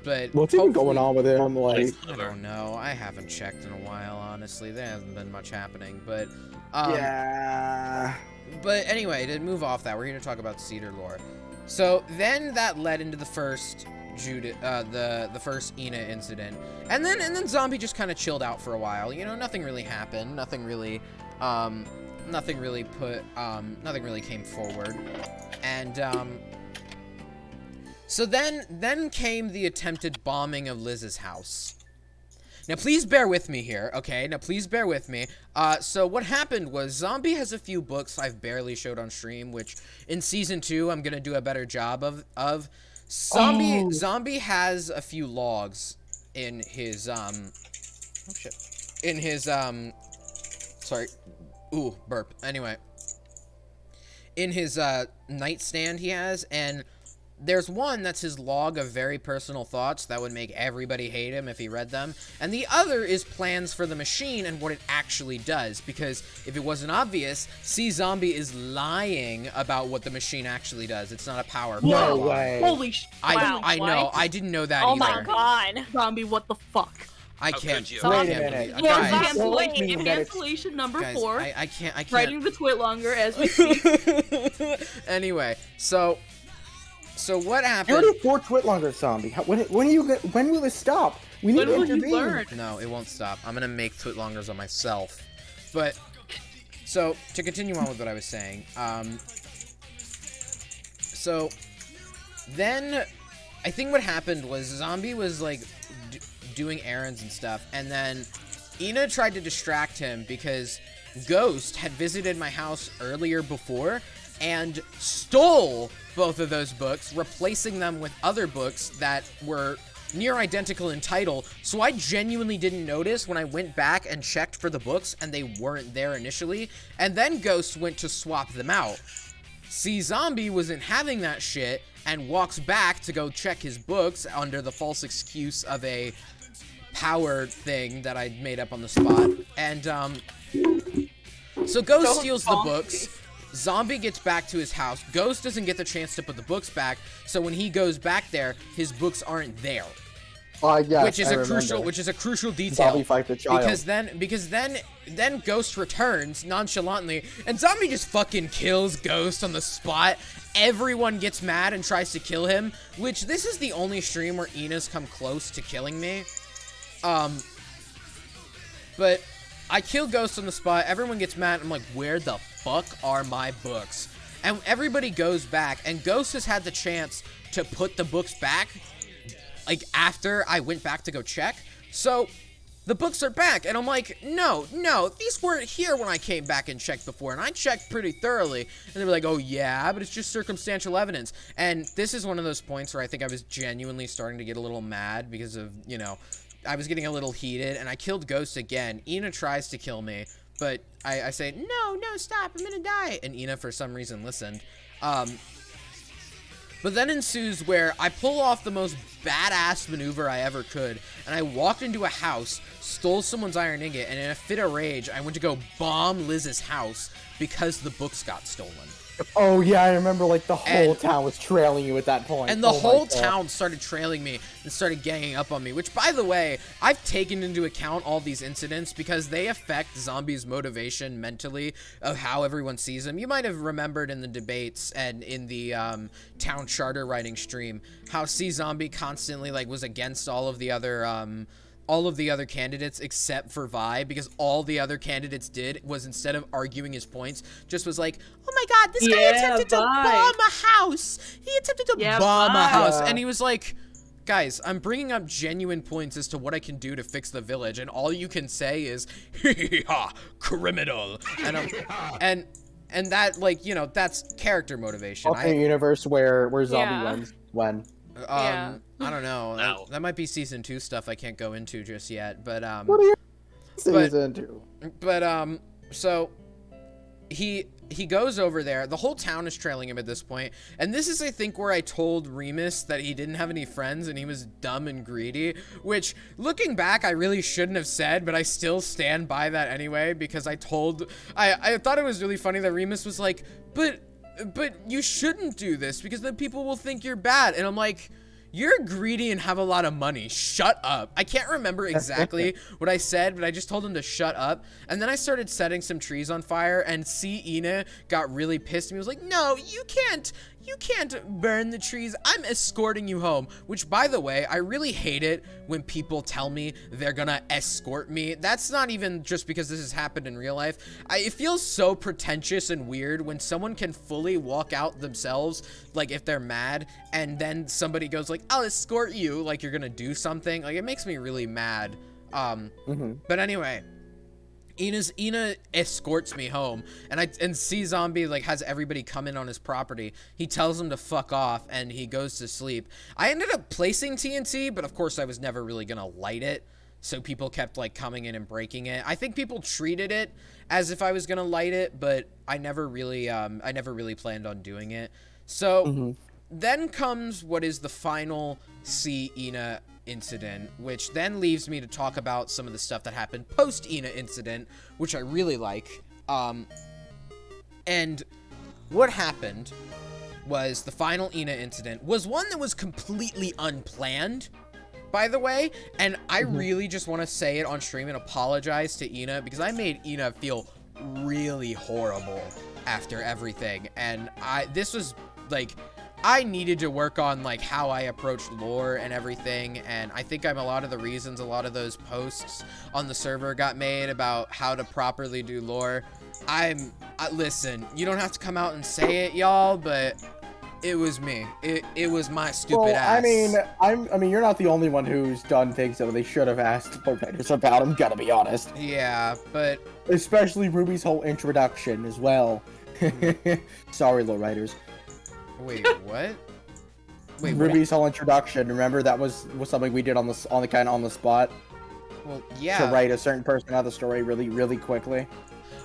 but What's even going on with him? Like, I don't know. I haven't checked in a while, honestly. There hasn't been much happening, but yeah. But anyway, to move off that, we're here to talk about Cedar lore. So then that led into the first the first Ina incident, and then Zombie just kind of chilled out for a while. You know, nothing really happened. Nothing really came forward. And so then came the attempted bombing of Liz's house. Now, please bear with me here, okay? Now, please bear with me. So what happened was Zombie has a few books I've barely showed on stream, which in Season 2, I'm going to do a better job of. Zombie has a few logs in his, sorry. Ooh, burp. Anyway. In his, nightstand he has, and there's one that's his log of very personal thoughts that would make everybody hate him if he read them. And the other is plans for the machine and what it actually does. Because if it wasn't obvious, Zombie is lying about what the machine actually does. It's not a power. No way. Holy sh! I know. what? I didn't know that Oh either. my god. Zombie, what the fuck? I How can't. could you? I Wait a can't minute. believe- Yeah, guys, cancellation. cancellation number guys, 4. I can't. Writing the twit longer as we speak. Anyway, so what You happened? already 4 twit longer, Zombie. When will this stop? We need When to will you intervene. learn? No, it won't stop. I'm gonna make Twitlongers on myself. But, so, to continue on with what I was saying, so, then, I think what happened was Zombie was, like, doing errands and stuff, and then Ina tried to distract him because Ghost had visited my house earlier before and stole both of those books, replacing them with other books that were near identical in title. So I genuinely didn't notice when I went back and checked for the books and they weren't there initially. And then Ghost went to swap them out. Zombie wasn't having that shit and walks back to go check his books under the false excuse of a power thing that I made up on the spot. And so Ghost steals the books. Zombie gets back to his house. Ghost doesn't get the chance to put the books back, so when he goes back there, his books aren't there. Yes, which is I a remember. crucial detail. Zombie fight the child. Because then Ghost returns nonchalantly, and Zombie just fucking kills Ghost on the spot. Everyone gets mad and tries to kill him, which this is the only stream where Ina's come close to killing me. But I kill Ghost on the spot. Everyone gets mad. I'm like, where the fuck are my books? And everybody goes back, and Ghost has had the chance to put the books back, like, after I went back to go check. So the books are back, and I'm like, no, these weren't here when I came back and checked before, and I checked pretty thoroughly. And they were like, oh yeah, but it's just circumstantial evidence. And this is one of those points where I think I was genuinely starting to get a little mad because of, you know, I was getting a little heated, and I killed Ghost again. Ina tries to kill me, but I say, no, stop, I'm gonna die. And Ina, for some reason, listened. But then ensues where I pull off the most badass maneuver I ever could, and I walked into a house, stole someone's iron ingot, and in a fit of rage, I went to go bomb Liz's house because the books got stolen. Oh yeah, I remember like the whole And- town was trailing you at that point. And the Oh my whole God. town started trailing me and started ganging up on me, which, by the way, I've taken into account all these incidents because they affect zombies' motivation mentally of how everyone sees them. You might have remembered in the debates and in the town charter writing stream how C Zombie constantly like was against all of the other candidates except for Vi, because all the other candidates did was, instead of arguing his points, just was like, oh my God, this guy Yeah, attempted to Vi. bomb a house. He attempted to Yeah, bomb a Vi. house. Yeah. And he was like, guys, I'm bringing up genuine points as to what I can do to fix the village, and all you can say is, ha, criminal. And that, like, you know, that's character motivation. Okay, universe where zombie Yeah. wins when. Yeah. I don't know. No. That might be season 2 stuff I can't go into just yet, but What are you season 2? But so he goes over there. The whole town is trailing him at this point. And this is, I think, where I told Remus that he didn't have any friends and he was dumb and greedy, which, looking back, I really shouldn't have said, but I still stand by that anyway, because I thought it was really funny that Remus was like, but you shouldn't do this because then people will think you're bad. And I'm like, you're greedy and have a lot of money. Shut up. I can't remember exactly what I said, but I just told him to shut up. And then I started setting some trees on fire, and Ina got really pissed at me. He was like, no, you can't burn the trees. I'm escorting you home. Which, by the way, I really hate it when people tell me they're gonna escort me. That's not even just because this has happened in real life. It feels so pretentious and weird when someone can fully walk out themselves, like if they're mad, and then somebody goes like, I'll escort you, like you're gonna do something. Like, it makes me really mad. But anyway, Ina escorts me home, and C Zombie like has everybody come in on his property. He tells them to fuck off, and he goes to sleep. I ended up placing TNT, but of course I was never really gonna light it, so people kept like coming in and breaking it. I think people treated it as if I was gonna light it, but I never really planned on doing it. So then comes what is the final Ina incident, which then leaves me to talk about some of the stuff that happened post Ina incident, which I really like. And what happened was the final Ina incident was one that was completely unplanned, by the way, and I really just want to say it on stream and apologize to Ina, because I made Ina feel really horrible after everything, and this was like, I needed to work on like how I approached lore and everything, and I think I'm a lot of the reasons a lot of those posts on the server got made about how to properly do lore. Listen, you don't have to come out and say it, y'all, but it was me. It was my stupid ass. I mean, you're not the only one who's done things that they should have asked the writers about. I'm gonna be honest. Yeah, but Especially Ruby's whole introduction as well. Sorry, lore writers. wait, what? Wait, what? Ruby's whole introduction. Remember that was something we did on the spot Well, yeah. to write a certain person out of the story really quickly.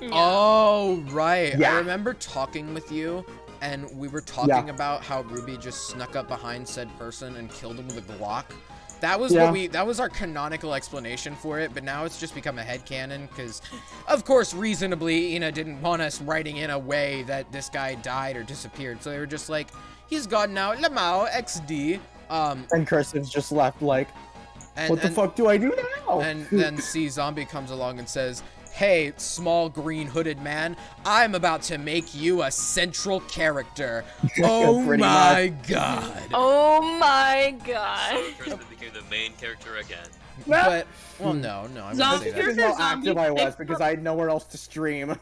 Yeah. Oh, right. Yeah. I remember talking with you, and we were talking about how Ruby just snuck up behind said person and killed him with a Glock. That was that was our canonical explanation for it, but now it's just become a headcanon, because, of course, reasonably, Ina didn't want us writing in a way that this guy died or disappeared, so they were just like, he's gone now, Lamau, XD. And Cursive's just left like, what the fuck do I do now? And then C Zombie comes along and says, hey, small green hooded man, I'm about to make you a central character. Oh Pretty my god. Oh my god. Person became the main character again. But, well, no, I wouldn't Zombie say This that. is how Zombie active I was picks because up- I had nowhere else to stream.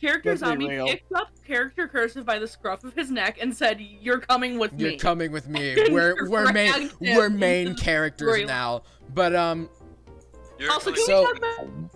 Character Let's be Zombie real. picked up character Cursive by the scruff of his neck and said, "You're coming with me." You're coming with me. And We're main dragged him we're main into the characters story. now. But You're Also, coming- can So- we talk about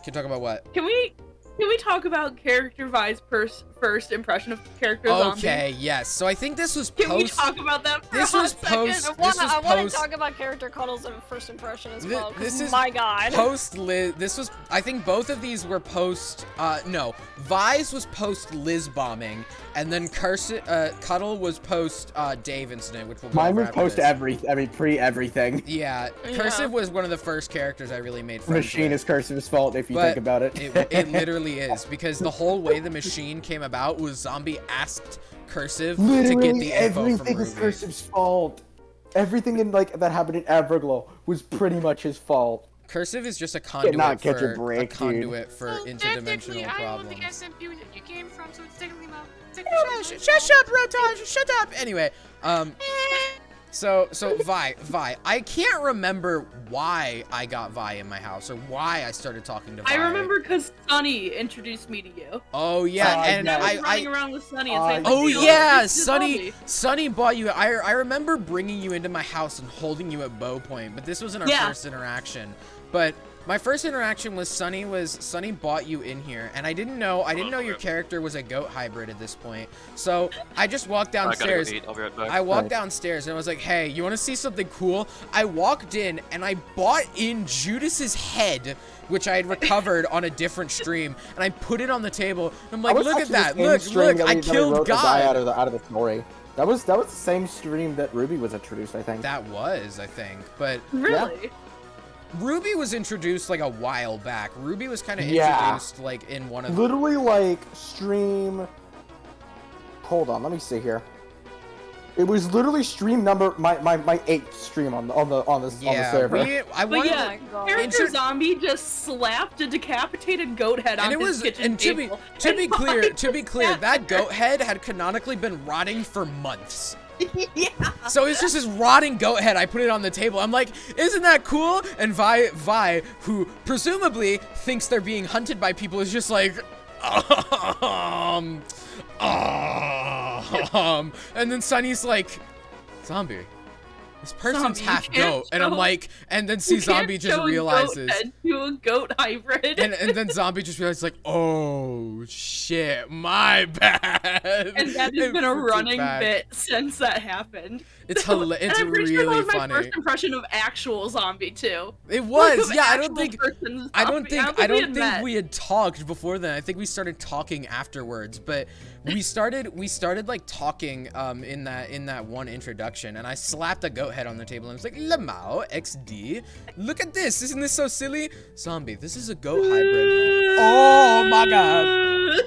can you talk about what? can we talk about character Vi's first impression of character Zombie? Okay, yes. So I think this was Can we post. talk about that for This a was second? post- I want to post- talk about character Cuddles and first impression as well. 'Cause This is my god. Post Liz. This was. I think both of these were post. No, Vi's was post Liz bombing, and then Cuddle was post Dave incident, which will go Mine over was after post this. pre everything. Yeah, Yeah. Cursive was one of the first characters I really made friends Machine with. is Cursive's fault if you But think about it. it literally is, because the whole way the machine came about was Zombie asked Cursive Literally to get the info from everything Ruby. is Cursive's fault. Everything in like that happened in Everglow was pretty much his fault. Cursive is just a Cannot conduit catch a for break, interdimensional problems. SMP that you came from, so it's technically not. Shut up, Rotom! Shut up! Anyway, so Vi, I can't remember why I got Vi in my house or why I started talking to Vi. I remember because Sunny introduced me to you. Oh yeah, and yeah. I was I running around with Sunny and saying, oh "Hey, yeah, this is Sunny Zombie." bought you. I remember bringing you into my house and holding you at bow point, but this wasn't our Yeah. first interaction. But my first interaction with Sunny bought you in here, and I didn't know your character was a goat hybrid at this point. So I just walked downstairs. I'll be right back. I walked Right. downstairs and I was like, hey, you want to see something cool? I walked in and I bought in Judas's head, which I had recovered on a different stream, and I put it on the table. I'm like, look at that. Look, I killed guy God. out of the story. That was the same stream that Ruby was introduced, I think. That was, I think. But Really? Ruby was introduced like a while back. Ruby was kind of Yeah. introduced like in one of Literally like stream. Hold on, let me see here. It was literally stream number my 8th stream on the server. I But wanted yeah, God. character Zombie just slapped a decapitated goat head on and it his was kitchen and to table. be And clear, mine that goat head had canonically been rotting for months. Yeah. So it's just this rotting goat head. I put it on the table. I'm like, isn't that cool? And Vi, who presumably thinks they're being hunted by people, is just like, and then Sunny's like, Zombie, this person's Zombie, you half can't goat, and I'm show- like, and then see You Zombie can't just show a realizes. goat head to a goat hybrid. And then Zombie just realized, like, oh shit, my bad. And that has It been a puts it running back. bit since that happened. It's And it's I'm pretty really sure that was funny. my first impression of actual Zombie too. It was, Of yeah. I actual don't think person I don't zombie. think we I don't had think met. we had talked before then. I think we started talking afterwards, but we started like talking in that one introduction, and I slapped a goat head on the table and was like, Lamau XD, look at this, isn't this so silly? Zombie, this is a goat hybrid. Oh my god.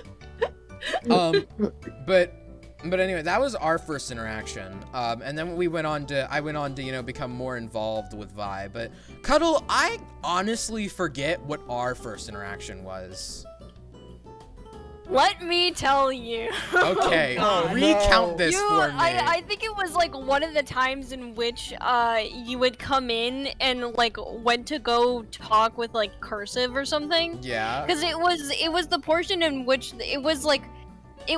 But anyway, that was our first interaction. And then I went on to become more involved with Vi. But Cuddle, I honestly forget what our first interaction was. Let me tell you. Okay, God. recount No. this for me. I think it was like one of the times in which you would come in and like went to go talk with like Cursive or something. Yeah. Because it was the portion in which it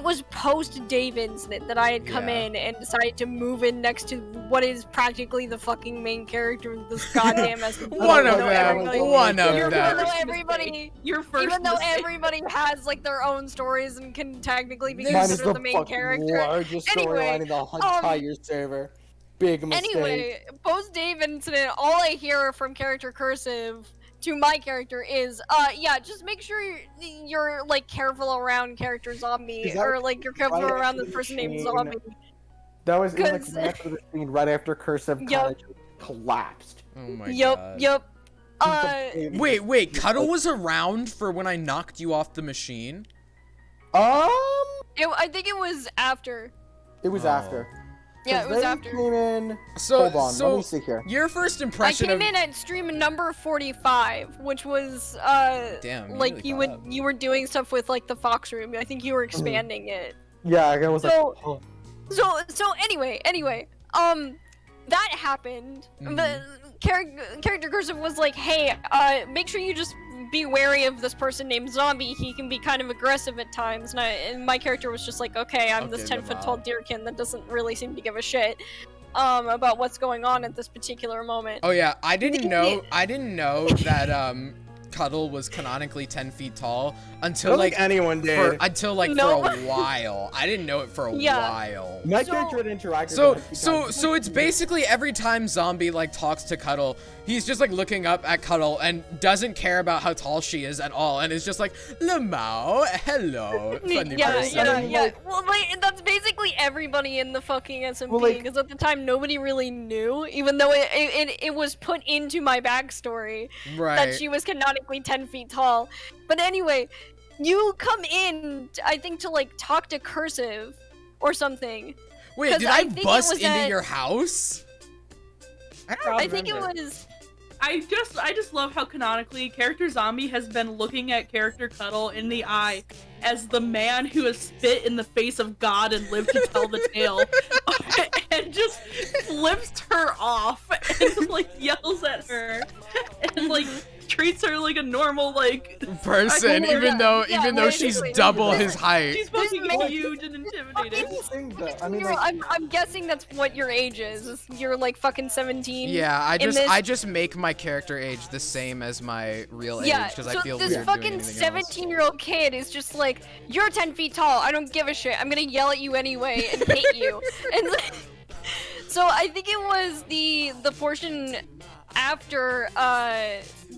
was post David's that I had come Yeah. in and decided to move in next to what is practically the fucking main character of this goddamn SMP. One of Even though them. everybody- One of even them. though First everybody, mistake. Your first even though mistake. everybody has like their own stories and can technically be There's- Mine is considered the the main fucking character. largest Anyway, storyline in the entire server. Big mistake. Anyway, post Dave incident, all I hear from character Cursive to my character is, yeah, just make sure you're like careful around character Zombie, Is that or like you're careful right around after the the person named chain? Zombie. That was in like 'cause- right after the scene, right after Cursive Yup. kind of collapsed. Oh my Yup, god. yup. Wait, Cuddle was around for when I knocked you off the machine? I think it was after. It was Oh. after. Yeah, 'Cause it was they after. Came in. So, Hold on, so let me see here. your first I impression came of in at stream number 45, which was Damn, you like really you caught would up. you were doing stuff with like the Fox room. I think you Mm-hmm. were expanding it. Yeah, I was So- like, oh. So anyway, that happened. Mhm. The character Cursive was like, hey, make sure you just be wary of this person named Zombie. He can be kind of aggressive at times. And my character was just like, okay, I'm this Okay, 10-foot tall Gamal. deerkin that doesn't really seem to give a shit about what's going on at this particular moment. Oh yeah, I didn't know that Cuddle was canonically 10 feet tall until like anyone for a No. while. I didn't know it for a Yeah. while. My So- character had interacted. So with him so because- so it's basically every time Zombie like talks to Cuddle, he's just like looking up at Cuddle and doesn't care about how tall she is at all, and it's just like, Lamau, hello, funny person. Yeah. Well, like, that's basically everybody in the fucking SMP, Well, like- because at the time nobody really knew, even though it was put into my backstory Right. that she was canonically 10 feet tall. But anyway, you come in, I think, to like talk to Cursive or something. Wait, 'Cause did I I think it bust was into at- your house? I think it was. I just love how canonically character Zombie has been looking at character Cuddle in the eye as the man who has spit in the face of God and lived to tell the tale, and just flips her off and like yells at her and like treats her like a normal like Person, yeah, even though yeah, she's basically. double his height. she's supposed to This be man- huge and intimidating. I mean, like, I'm guessing that's what your age is. You're like fucking 17. Yeah, I in just this- make my character age the same as my real Yeah, age because so I feel this weird doing fucking anything else. 17-year-old kid is just like, you're 10 feet tall. I don't give a shit. I'm gonna yell at you anyway and hate you. And so I think it was the portion after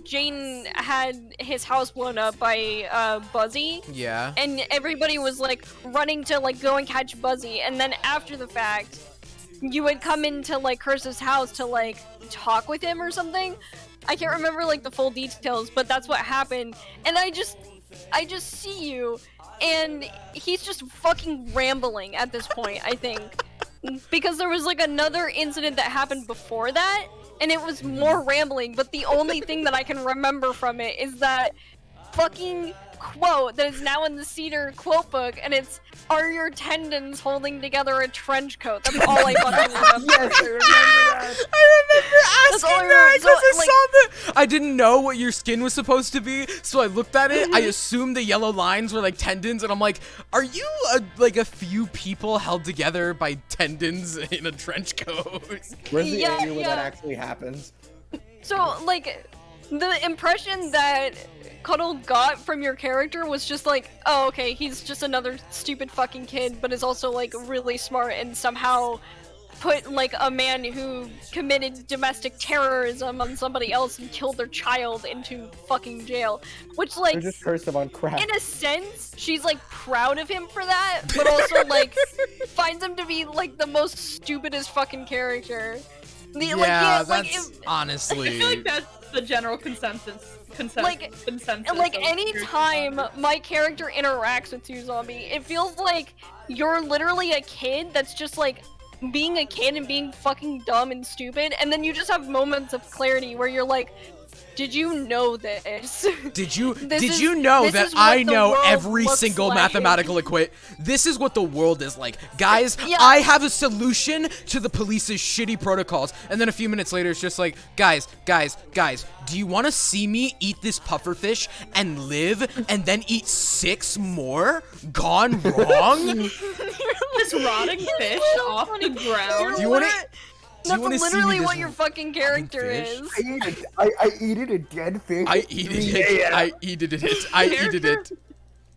Jane had his house blown up by Buzzy. Yeah. And everybody was like running to like go and catch Buzzy, and then after the fact, you would come into like Curse's house to like talk with him or something. I can't remember like the full details, but that's what happened. And I just see you, and he's just fucking rambling at this point, I think. Because there was like another incident that happened before that, and it was more rambling, but the only thing that I can remember from it is that fucking quote that is now in the Cedar quote book, and it's, "Are your tendons holding together a trench coat?" That's all I fucking remember. yes, I remember that. I remember That's all asking I that remember. because I So, like- saw the. I didn't know what your skin was supposed to be, so I looked at it. I assumed the yellow lines were like tendons, and I'm like, "Are you like a few people held together by tendons in a trench coat?" Where's the Yeah, area where that yeah. actually happens? So, like, the impression that Cuddle got from your character was just like, oh, okay, he's just another stupid fucking kid, but is also, like, really smart and somehow put, like, a man who committed domestic terrorism on somebody else and killed their child into fucking jail. Which, like, They're just Cursive on crack. in a sense, she's, like, proud of him for that, but also, like, finds him to be, like, the most stupidest fucking character. Yeah, like, that's if- honestly. I feel like that's the general consensus. Like, Consensus. like of any characters. time my character interacts with you, Zombie, it feels like you're literally a kid that's just like being a kid and being fucking dumb and stupid, and then you just have moments of clarity where you're like, did you know this? Did you This is- know this that is what I the know world every looks single like. mathematical equation? This is what the world is like. Guys, Yeah. I have a solution to the police's shitty protocols. And then a few minutes later, it's just like, guys, do you want to see me eat this pufferfish and live and then eat 6 more? Gone wrong? This rotting fish so off funny. the ground. Do you want to... That's literally what your fucking character fish? is. I eated a dead fish. I at eated 3 it. a.m. I eated it. I eated it.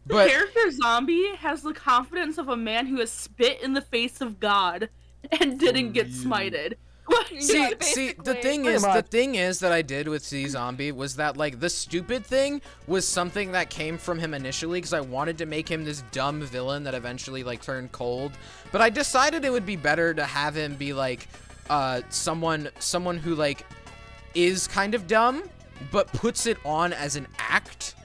But Character Zombie has the confidence of a man who has spit in the face of God and didn't get smited. See, Yeah, the basically. thing Pretty is, the much. thing is that I did with Zombie was that like the stupid thing was something that came from him initially because I wanted to make him this dumb villain that eventually like turned cold. But I decided it would be better to have him be like someone who like is kind of dumb but puts it on as an act.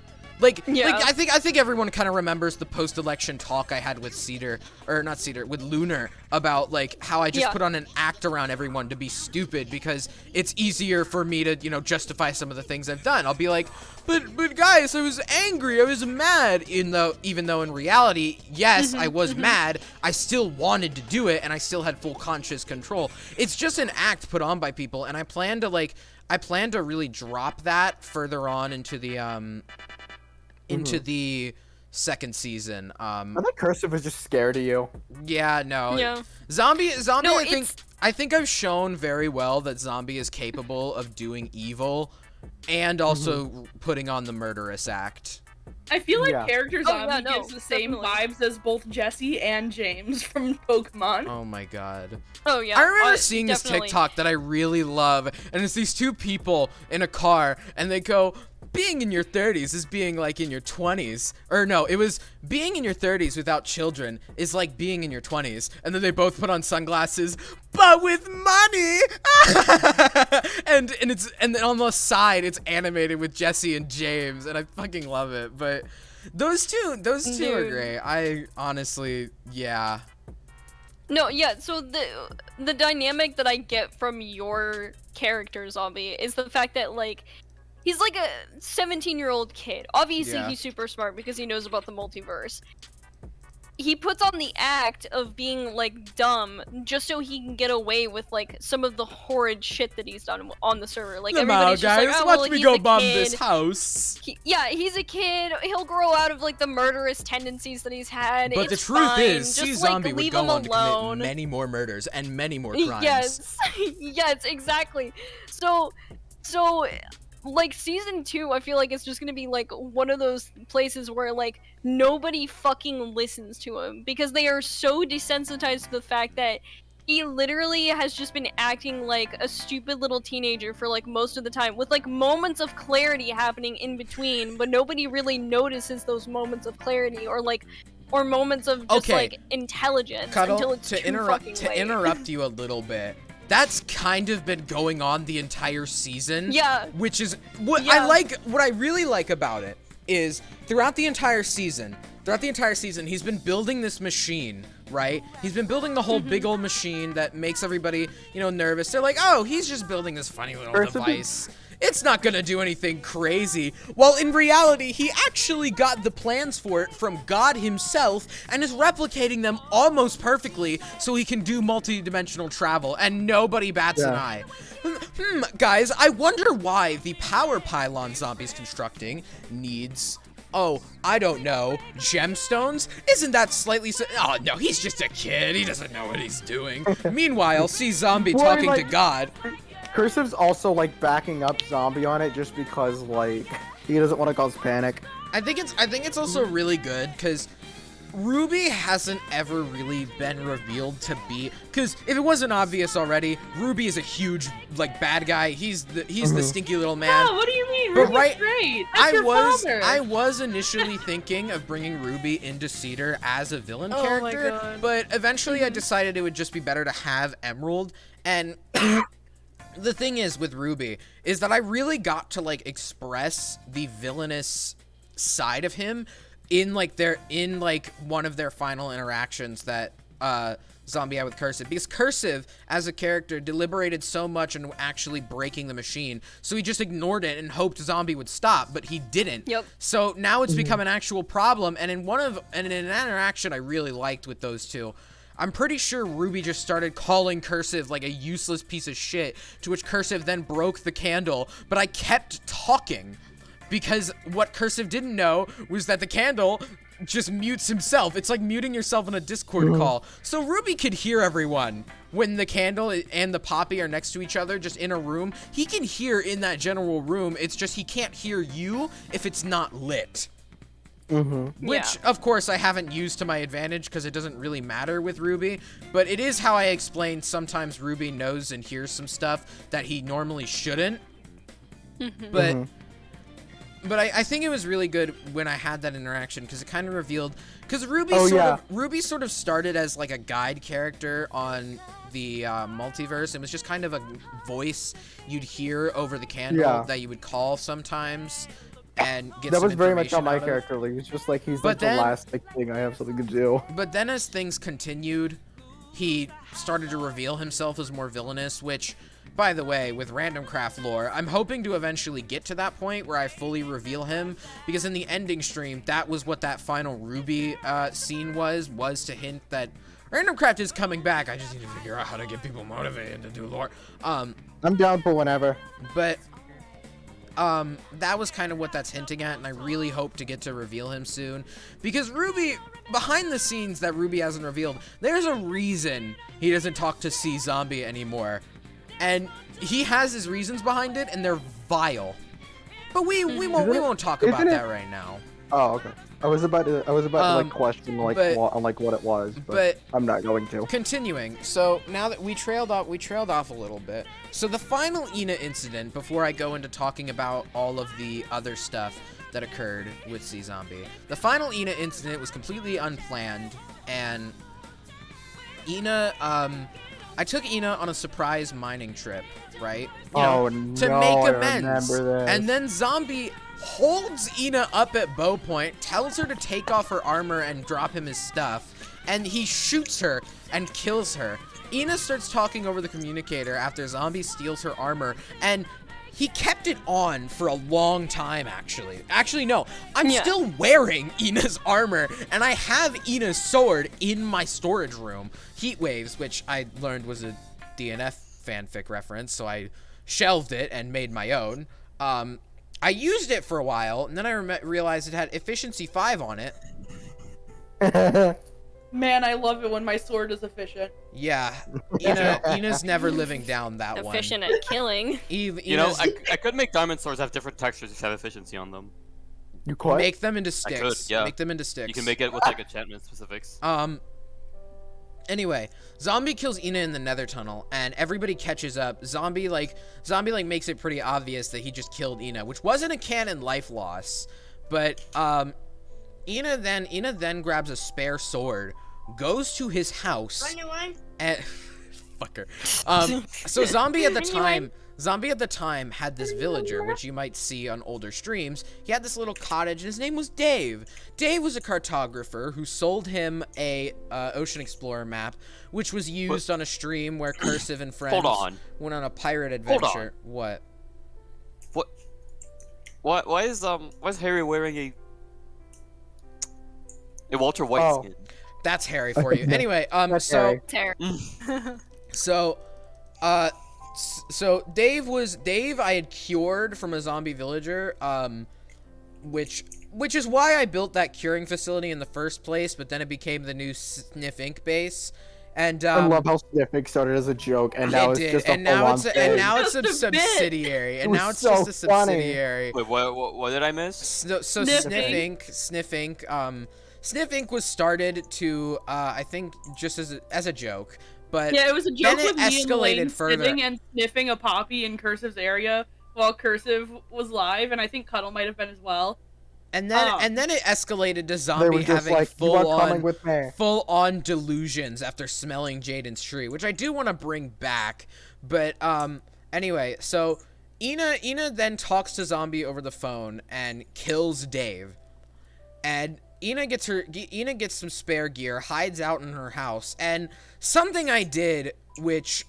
Like I think everyone kind of remembers the post-election talk I had with with Lunar about like how I just put on an act around everyone to be stupid because it's easier for me to, justify some of the things I've done. I'll be like, but guys, I was angry, I was mad, even though in reality, yes, I was mad, I still wanted to do it and I still had full conscious control. It's just an act put on by people, and I plan to really drop that further on into the second season. I thought Cursive was just scared of you. Yeah, no. Yeah. Zombie, No, I think I've shown very well that Zombie is capable of doing evil and also putting on the murderous act. I feel like Yeah. character Oh, yeah, Zombie no, gives the same definitely. vibes as both Jesse and James from Pokemon. Oh my god. Oh yeah. I remember seeing this definitely. TikTok that I really love, and it's these two people in a car, and they go, being in your 30s is being like in your 20s. Or no, it was being in your 30s without children is like being in your 20s. And then they both put on sunglasses, but with money. and then on the side it's animated with Jesse and James, and I fucking love it. But those two are Dude. great. I honestly, yeah. No, yeah, so the dynamic that I get from your character, Zombie, is the fact that, like, he's like a 17-year-old kid. Obviously, Yeah. he's super smart because he knows about the multiverse. He puts on the act of being, like, dumb just so he can get away with, like, some of the horrid shit that he's done on the server. Like, everybody's just like, oh, well, he's a kid. house. Yeah, he's a kid. He'll grow out of, like, the murderous tendencies that he's had. But the It's truth fine. is, Just, Zombie like, would leave go him on to alone. commit many more murders and many more crimes. Yes, yes, exactly. So, like, season 2, I feel like it's just gonna be like one of those places where like nobody fucking listens to him because they are so desensitized to the fact that he literally has just been acting like a stupid little teenager for like most of the time, with like moments of clarity happening in between, but nobody really notices those moments of clarity or moments of just Okay. like intelligence Cuddle, until it's too fucking late. interrupt you a little bit. That's kind of been going on the entire season. Yeah. Which is what Yeah. what I really like about it is throughout the entire season, he's been building this machine, right? He's been building the whole big old machine that makes everybody, nervous. They're like, "Oh, he's just building this funny little device. It's not gonna do anything crazy." Well, in reality, he actually got the plans for it from God himself and is replicating them almost perfectly so he can do multi-dimensional travel, and nobody bats an eye. Guys, I wonder why the power pylon Zombie's constructing needs... Oh, I don't know. Gemstones? Isn't that slightly oh, no, he's just a kid. He doesn't know what he's doing. Meanwhile, see Zombie Well, I talking mean, to God. Cursive's also like backing up Zombie on it just because like he doesn't want to cause panic. I think it's also really good because Ruby hasn't ever really been revealed to be, because if it wasn't obvious already, Ruby is a huge like bad guy. He's the stinky little man. Oh, what do you mean? But Ruby's great. That's I your was father. I was initially thinking of bringing Ruby into Cedar as a villain Oh my character, God. but eventually I decided it would just be better to have Emerald. And the thing is with Ruby is that I really got to like express the villainous side of him in one of their final interactions that Zombie had with Cursive, because Cursive as a character deliberated so much in actually breaking the machine, so he just ignored it and hoped Zombie would stop, but he didn't. Yep. So now it's become an actual problem, and in an interaction I really liked with those two, I'm pretty sure Ruby just started calling Cursive like a useless piece of shit, to which Cursive then broke the candle, but I kept talking. Because what Cursive didn't know was that the candle just mutes himself. It's like muting yourself in a Discord call. So Ruby could hear everyone when the candle and the poppy are next to each other, just in a room. He can hear in that general room. It's just he can't hear you if it's not lit. Which, of course, I haven't used to my advantage because it doesn't really matter with Ruby. But it is how I explain sometimes Ruby knows and hears some stuff that he normally shouldn't. But I think it was really good when I had that interaction, because it kind of revealed, because Ruby sort of started as like a guide character on the multiverse. It was just kind of a voice you'd hear over the candle that you would call sometimes and get That some was very much how information my out of. character like he's just like he's But like then- the last like, thing I have something to do. But then as things continued, he started to reveal himself as more villainous, which, by the way, with Random Craft lore, I'm hoping to eventually get to that point where I fully reveal him, because in the ending stream, that was what that final Ruby scene was to hint that Random Craft is coming back. I just need to figure out how to get people motivated to do lore. I'm down for whenever. But that was kind of what that's hinting at, and I really hope to get to reveal him soon, because Ruby, behind the scenes that Ruby hasn't revealed, there's a reason he doesn't talk to C Zombie anymore, and he has his reasons behind it, and they're vile. But we won't talk about that right now. Oh, okay. I was about to like question like but- what it was, but, but I'm not going to. continuing, so now that we trailed off a little bit. So the final Ina incident, before I go into talking about all of the other stuff that occurred with CZombie, the final Ina incident was completely unplanned, and Ina, I took Ina on a surprise mining trip, right? You know, to make amends. I remember this. And then Zombie holds Ina up at bow point, tells her to take off her armor and drop him his stuff, and he shoots her and kills her. Ina starts talking over the communicator after Zombie steals her armor, and he kept it on for a long time, actually. Actually, no. I'm still wearing Ina's armor, and I have Ina's sword in my storage room. Heat Waves, which I learned was a DNF fanfic reference, so I shelved it and made my own. I used it for a while, and then I realized it had efficiency 5 on it. Man, I love it when my sword is efficient. Yeah, Ina's never living down that one. Efficient at killing. You know, I could make diamond swords have different textures if you have efficiency on them. You could? Make them into sticks. I could, yeah. Make them into sticks. You can make it with like enchantment specifics. Anyway, Zombie kills Ina in the Nether tunnel, and everybody catches up. Zombie makes it pretty obvious that he just killed Ina, which wasn't a canon life loss, but Ina then grabs a spare sword, goes to his house, and fucker. So Zombie at the time had this villager, which you might see on older streams. He had this little cottage, and his name was Dave. Dave was a cartographer who sold him a Ocean Explorer map, which was used on a stream where Cursive and friends went on a pirate adventure. What? Why is Harry wearing a Walter White skin? That's Harry for you. Anyway, so Dave I had cured from a zombie villager, which is why I built that curing facility in the first place, but then it became the new Sniff Inc. base. And I love how Sniff Inc. started as a joke, and now it's just and now it's a subsidiary, and now it's just a subsidiary. Wait, what did I miss? So Sniff Inc. was started to I think just as a joke. But yeah, it was a joke with me and Lane further. sitting and sniffing a poppy in Cursive's area while Cursive was live, and I think Cuddle might have been as well. And then it escalated to Zombie having like, full on delusions after smelling Jaden's tree, which I do want to bring back. But anyway, so Ina then talks to Zombie over the phone and kills Dave. And Ina gets some spare gear, hides out in her house, and something I did which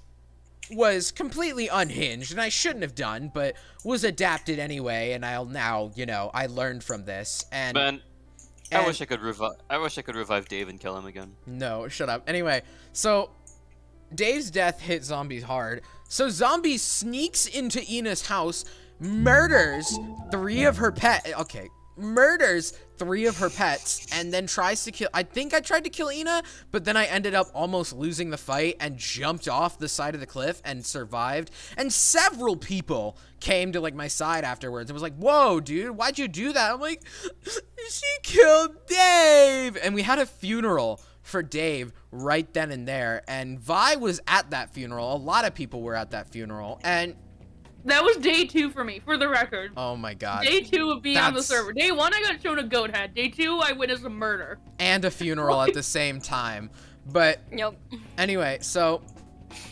was completely unhinged and I shouldn't have done, but was adapted anyway, and I'll now, I learned from this. And man, I wish I could revive Dave and kill him again. No, shut up. Anyway, so Dave's death hit Zombie hard. So Zombie sneaks into Ina's house, murders 3 of her pets, and then tries to kill. I think I tried to kill Ina, but then I ended up almost losing the fight and jumped off the side of the cliff and survived. And several people came to my side afterwards and was like, "Whoa, dude, why'd you do that?" I'm like, "She killed Dave," and we had a funeral for Dave right then and there. And Vi was at that funeral. A lot of people were at that funeral, and that was day 2 for me, for the record. Oh my god. Day 2 of being on the server. Day 1, I got shown a goat head. Day 2, I witnessed a murder. And a funeral at the same time. But anyway, so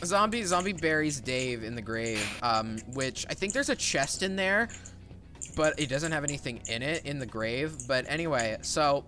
Zombie buries Dave in the grave, which I think there's a chest in there, but it doesn't have anything in it in the grave. But anyway, so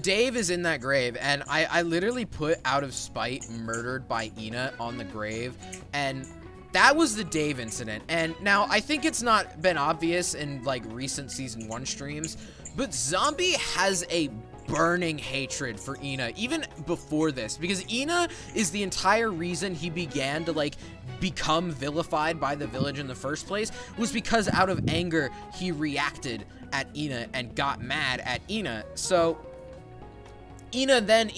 Dave is in that grave, and I literally put out of spite murdered by Ina on the grave, and that was the Dave incident. And now I think it's not been obvious in recent season 1 streams, but Zombie has a burning hatred for Ina even before this, because Ina is the entire reason he began to become vilified by the village in the first place, was because out of anger he reacted at Ina and got mad at Ina. So Ina then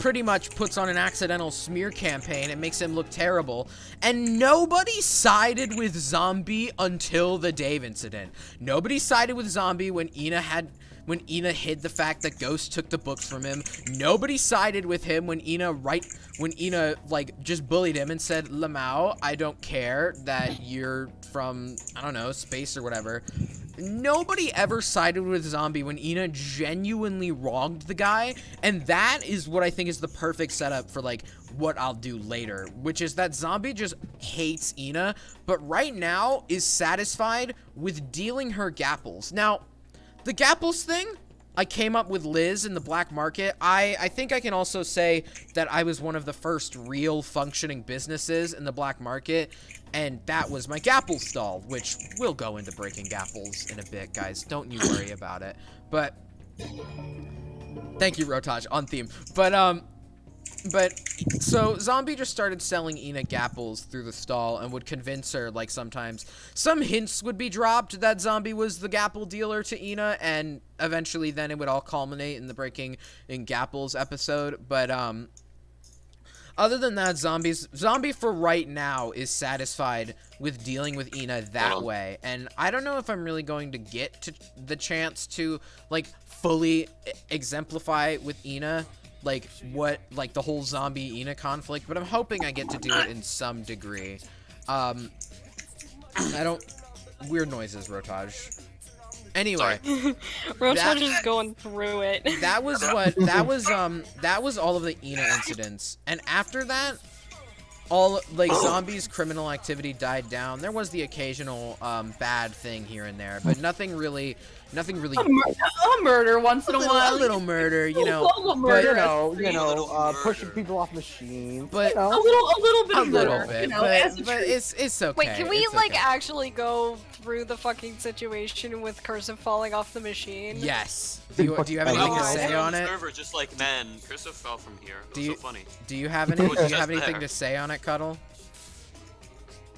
pretty much puts on an accidental smear campaign and makes him look terrible. And nobody sided with Zombie until the Dave incident. Nobody sided with Zombie when Ina hid the fact that Ghost took the books from him. Nobody sided with him when Ina like just bullied him and said, Lamau, I don't care that you're from, I don't know, space or whatever. Nobody ever sided with Zombie when Ina genuinely wronged the guy, and that is what I think is the perfect setup for, like, what I'll do later, which is that Zombie just hates Ina, but right now is satisfied with dealing her gapples. Now, the gapples thing, I came up with Liz in the black market. I think I can also say that I was one of the first real functioning businesses in the black market, and that was my gapple stall, which we'll go into breaking gapples in a bit, guys. Don't you worry about it. But thank you, Rotaj, on theme. But so Zombie just started selling Ina gapples through the stall and would convince her, like, sometimes some hints would be dropped that Zombie was the gapple dealer to Ina, and eventually then it would all culminate in the breaking in gapples episode. But other than that, Zombie for right now is satisfied with dealing with Ina that way, and I don't know if I'm really going to get to the chance to, like, fully exemplify with Ina, like, what, like, the whole Zombie Ina conflict, but I'm hoping I get to do it in some degree. Weird noises, Rotaj. Anyway. Rotaj is going through it. That was all of the Ina incidents. And after that, all, like, Zombie's criminal activity died down. There was the occasional, bad thing here and there, but nothing really A murder once in a while. A little murder, you know. But, pushing people off machines. But a little bit of murder, bit, you know, but as a treat. it's okay. Wait, can we, it's like, okay. actually go through the fucking situation with Cursive falling off the machine? Yes. Do you have anything to say on it? Server, just like, man, Cursive fell from here. It was so funny. Do you have anything to say on it, Cuddle?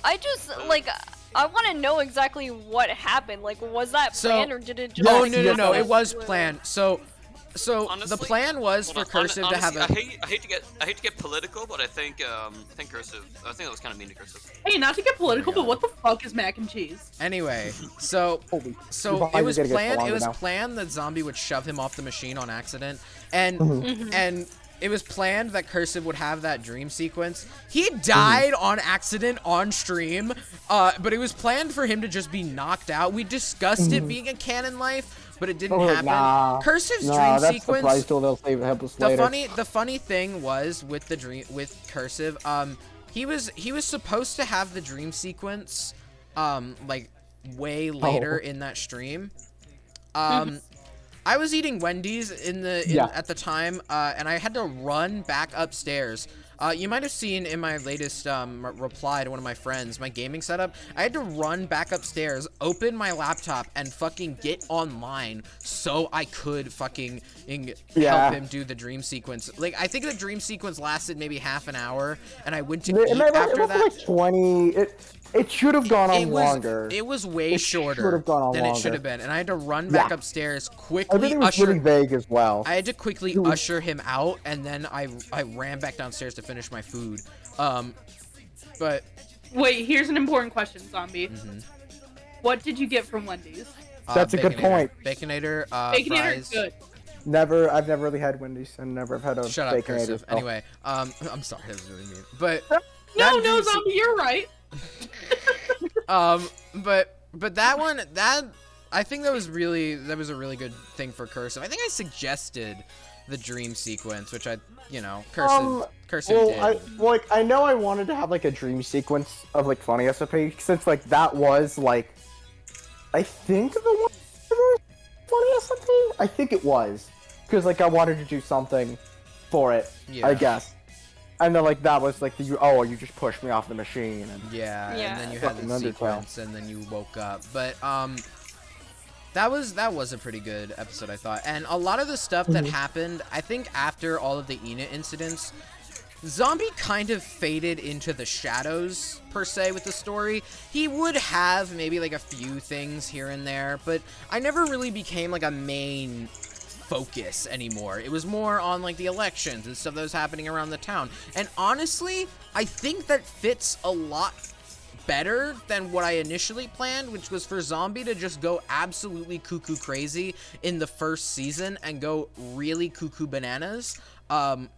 I just, like, I want to know exactly what happened. Like, was that planned, or did it just... Oh, like, no, it was planned. So Honestly, the plan was for Cursive to have a... I hate to get political, but I think Cursive, I think that was kind of mean to Cursive. Hey, not to get political, but what the fuck is mac and cheese? Anyway, so it was planned that Zombie would shove him off the machine on accident, and it was planned that Cursive would have that dream sequence. He died on accident on stream, but it was planned for him to just be knocked out. We discussed it being a canon life, but it didn't happen. Nah, Cursive's that's dream sequence. The price tool they'll save help us later. The funny thing was with Cursive, he was supposed to have the dream sequence, like way later in that stream. I was eating Wendy's at the time, and I had to run back upstairs. You might have seen in my latest reply to one of my friends, my gaming setup, I had to run back upstairs, open my laptop, and fucking get online so I could fucking help him do the dream sequence. Like, I think the dream sequence lasted maybe half an hour, and I went to eat after that. Like 20. It should have gone on longer. It was way shorter than it should have been, and I had to run back upstairs quickly. Everything was really vague as well. I had to quickly usher him out, and then I ran back downstairs to finish my food. But wait, here's an important question, Zombie. What did you get from Wendy's? That's a good point. Baconator, Baconator fries. is good. I've never really had Wendy's, and never have had a Shut up, Baconator. Cursive. Anyway, I'm sorry, that was really mean. But No, Zombie, you're right. but that one, I think that was a really good thing for Cursive. I think I suggested the dream sequence, which Cursive did. I know I wanted to have like a dream sequence of like Funny SMP, since like that was like, I think the one for Funny SMP. I think it was, because like I wanted to do something for it. I guess. And then, like, that was, like, you just pushed me off the machine. And and then you had the sequence, and then you woke up. But, that was a pretty good episode, I thought. And a lot of the stuff that happened, I think after all of the Ina incidents, Zombie kind of faded into the shadows, per se, with the story. He would have maybe, like, a few things here and there, but I never really became, like, a main focus anymore. It was more on like the elections and stuff that was happening around the town. And honestly, I think that fits a lot better than what I initially planned, which was for Zombie to just go absolutely cuckoo crazy in the first season and go really cuckoo bananas. But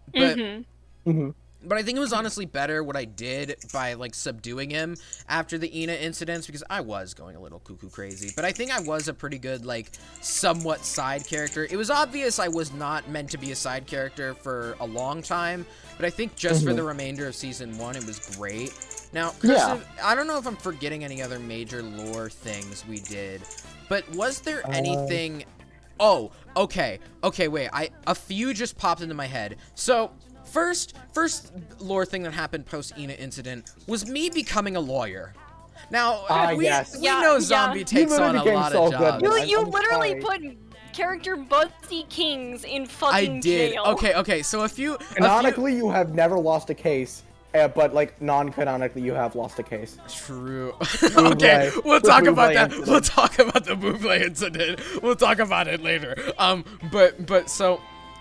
I think it was honestly better what I did by, like, subduing him after the Ina incidents, because I was going a little cuckoo crazy. But I think I was a pretty good, like, somewhat side character. It was obvious I was not meant to be a side character for a long time, but I think just for the remainder of Season 1, it was great. Now, Cursive, I don't know if I'm forgetting any other major lore things we did, but was there anything... Oh, okay, wait, a few just popped into my head. So... First lore thing that happened post Ina incident was me becoming a lawyer. Now, we know Zombie takes on a lot of jobs. You literally put character Bugsy Kings in fucking jail. Okay, so a few... Canonically, you have never lost a case, but, like, non-canonically, you have lost a case. True. Okay, we'll talk about that. We'll talk about the Buble incident. We'll talk about it later.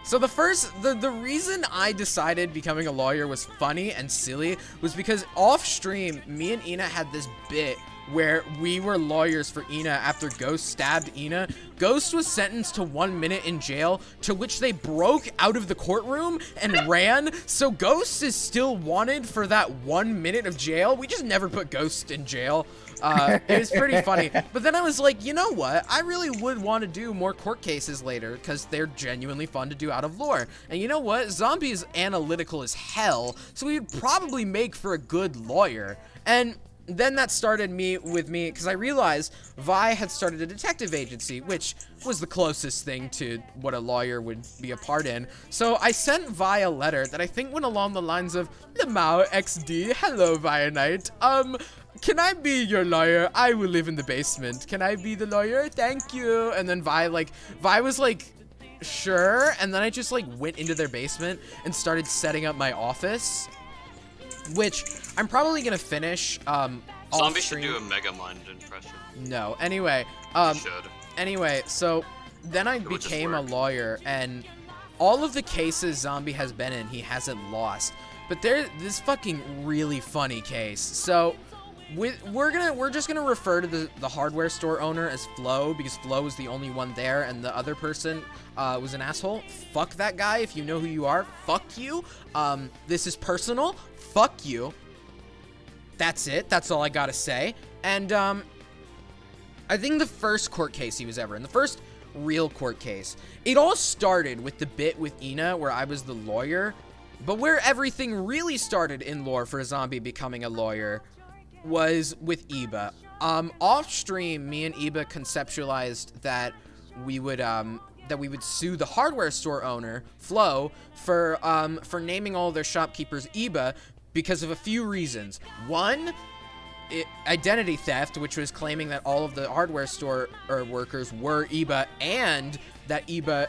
So the reason I decided becoming a lawyer was funny and silly was because off stream, me and Ina had this bit where we were lawyers for Ina after Ghost stabbed Ina. Ghost was sentenced to 1 minute in jail, to which they broke out of the courtroom and ran. So Ghost is still wanted for that 1 minute of jail. We just never put Ghost in jail. It was pretty funny. But then I was like, you know what? I really would want to do more court cases later because they're genuinely fun to do out of lore. And you know what? Zombie is analytical as hell, so we'd probably make for a good lawyer. And then that started with me because I realized Vi had started a detective agency, which was the closest thing to what a lawyer would be a part in. So I sent Vi a letter that I think went along the lines of, Lamau XD, hello Vianite. Can I be your lawyer? I will live in the basement. Can I be the lawyer? Thank you. And then Vi was like, sure. And then I just like went into their basement and started setting up my office, which I'm probably gonna finish. Zombie should do a Mega Mind impression. No. Anyway, so then I became a lawyer, and all of the cases Zombie has been in, he hasn't lost. But there's this fucking really funny case. So we're just gonna refer to the hardware store owner as Flo, because Flo was the only one there, and the other person was an asshole. Fuck that guy. If you know who you are, fuck you. This is personal. Fuck you. That's it. That's all I gotta say. And I think the first court case he was ever in, the first real court case, it all started with the bit with Ina where I was the lawyer. But where everything really started in lore for Zombie becoming a lawyer was with Iba. Off stream, me and Iba conceptualized that we would sue the hardware store owner, Flo, for naming all of their shopkeepers Iba because of a few reasons. One, identity theft, which was claiming that all of the hardware store workers were Iba and that Iba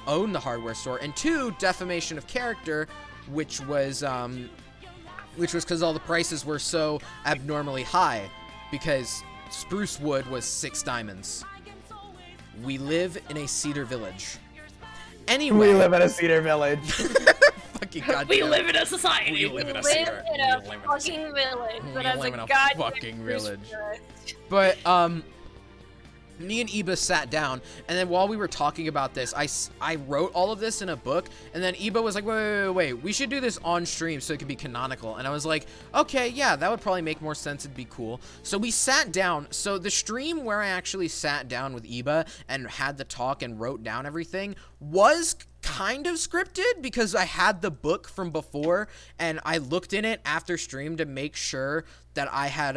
owned the hardware store. And two, defamation of character, which was because all the prices were so abnormally high, because spruce wood was 6 diamonds. We live in a Cedar village. Anyway. We live in a Cedar village. Fucking goddamn. We live in a society. We live in a fucking Cedar. village. We But as live a in a goddamn fucking village. Christmas. But, me and Iba sat down, and then while we were talking about this, I wrote all of this in a book, and then Iba was like, wait, we should do this on stream so it could be canonical. And I was like, okay, yeah, that would probably make more sense. It'd be cool. So we sat down. So the stream where I actually sat down with Iba and had the talk and wrote down everything was kind of scripted because I had the book from before, and I looked in it after stream to make sure that I had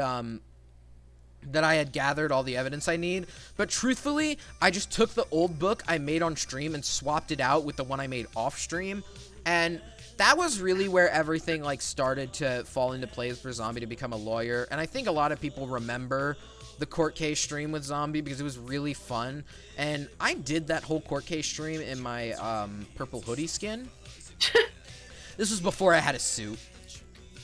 gathered all the evidence I need. But truthfully, I just took the old book I made on stream and swapped it out with the one I made off stream. And that was really where everything like started to fall into place for Zombie to become a lawyer. And I think a lot of people remember the court case stream with Zombie because it was really fun. And I did that whole court case stream in my purple hoodie skin. This was before I had a suit.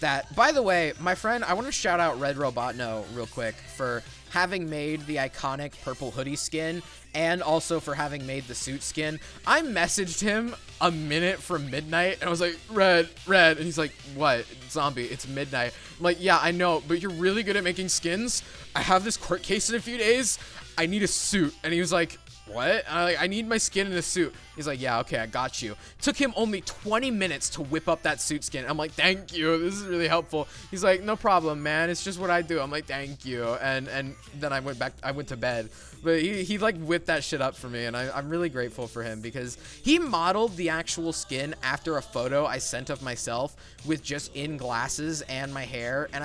That, by the way, my friend, I want to shout out Red Robotno real quick for having made the iconic purple hoodie skin and also for having made the suit skin. I messaged him a minute from midnight and I was like, Red, and he's like, what? Zombie, it's midnight. I'm like, yeah, I know, but you're really good at making skins. I have this court case in a few days. I need a suit. And he was like, what? I need my skin in a suit. He's like, yeah, okay, I got you. Took him only 20 minutes to whip up that suit skin. I'm like, thank you. This is really helpful. He's like, no problem, man. It's just what I do. I'm like, thank you. And then I went to bed. But he like whipped that shit up for me, and I'm really grateful for him because he modeled the actual skin after a photo I sent of myself with just in glasses and my hair. And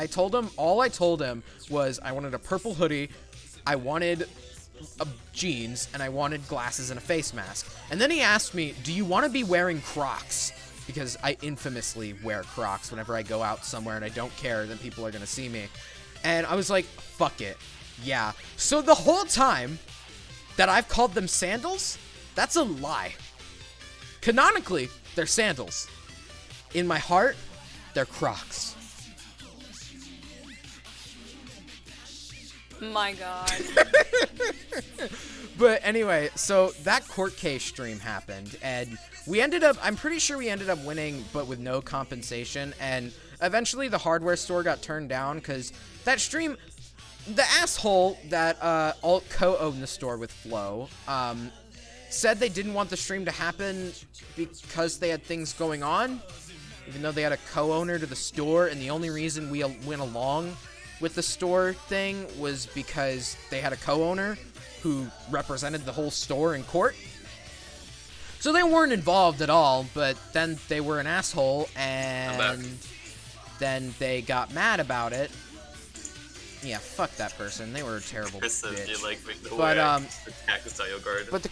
all I told him was I wanted a purple hoodie, I wanted jeans, and I wanted glasses and a face mask. And then he asked me, do you want to be wearing Crocs? Because I infamously wear Crocs whenever I go out somewhere and I don't care that people are going to see me. And I was like, fuck it. Yeah. So the whole time that I've called them sandals, that's a lie. Canonically, they're sandals. In my heart, they're Crocs. My god. But anyway, so that court case stream happened, and I'm pretty sure we ended up winning, but with no compensation, and eventually the hardware store got turned down, because that stream, the asshole that co-owned the store with Flo, said they didn't want the stream to happen because they had things going on, even though they had a co-owner to the store, and the only reason we went along with the store thing was because they had a co-owner who represented the whole store in court. So they weren't involved at all, but then they were an asshole, and then they got mad about it. Yeah, fuck that person. They were a terrible bitch. But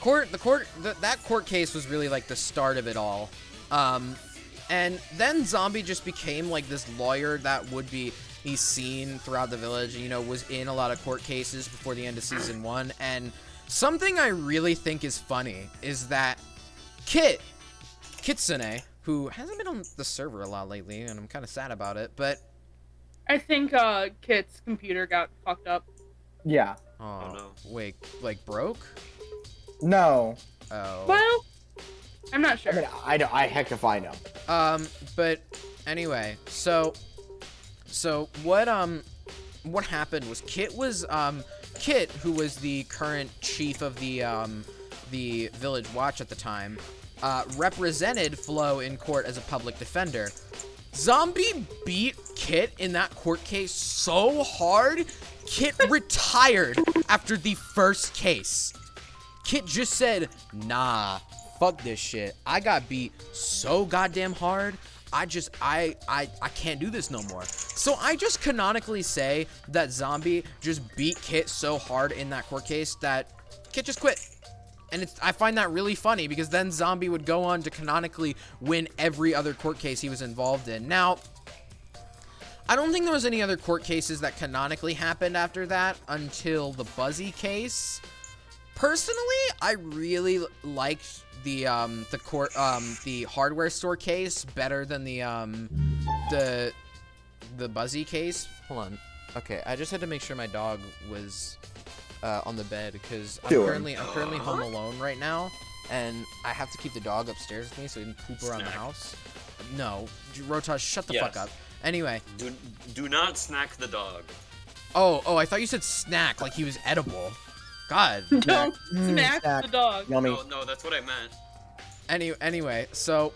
that court case was really like the start of it all. And then Zombie just became like this lawyer that would be he's seen throughout the village, you know, was in a lot of court cases before the end of season 1. And something I really think is funny is that Kitsune, who hasn't been on the server a lot lately, and I'm kind of sad about it, but I think Kit's computer got fucked up. Yeah. oh no. Wait, like broke? No. Oh. Well, I'm not sure. I mean, I heck if I know. But anyway, so what happened was Kit, who was the current chief of the village watch at the time, represented Flo in court as a public defender. Zombie beat Kit in that court case so hard, Kit retired after the first case. Kit just said, nah, fuck this shit. I got beat so goddamn hard. I can't do this no more. So I just canonically say that Zombie just beat Kit so hard in that court case that Kit just quit. And I find that really funny because then Zombie would go on to canonically win every other court case he was involved in. Now, I don't think there was any other court cases that canonically happened after that until the Buzzy case. Personally, I really liked the hardware store case better than the Buzzy case. Hold on. Okay, I just had to make sure my dog was on the bed because I'm currently home alone right now, and I have to keep the dog upstairs with me so he can poop around the house. No, Rotosh, shut the fuck up. Anyway, Do not snack the dog. Oh, I thought you said snack like he was edible. God. Don't smack the dog. Yummy. No, that's what I meant. Anyway, so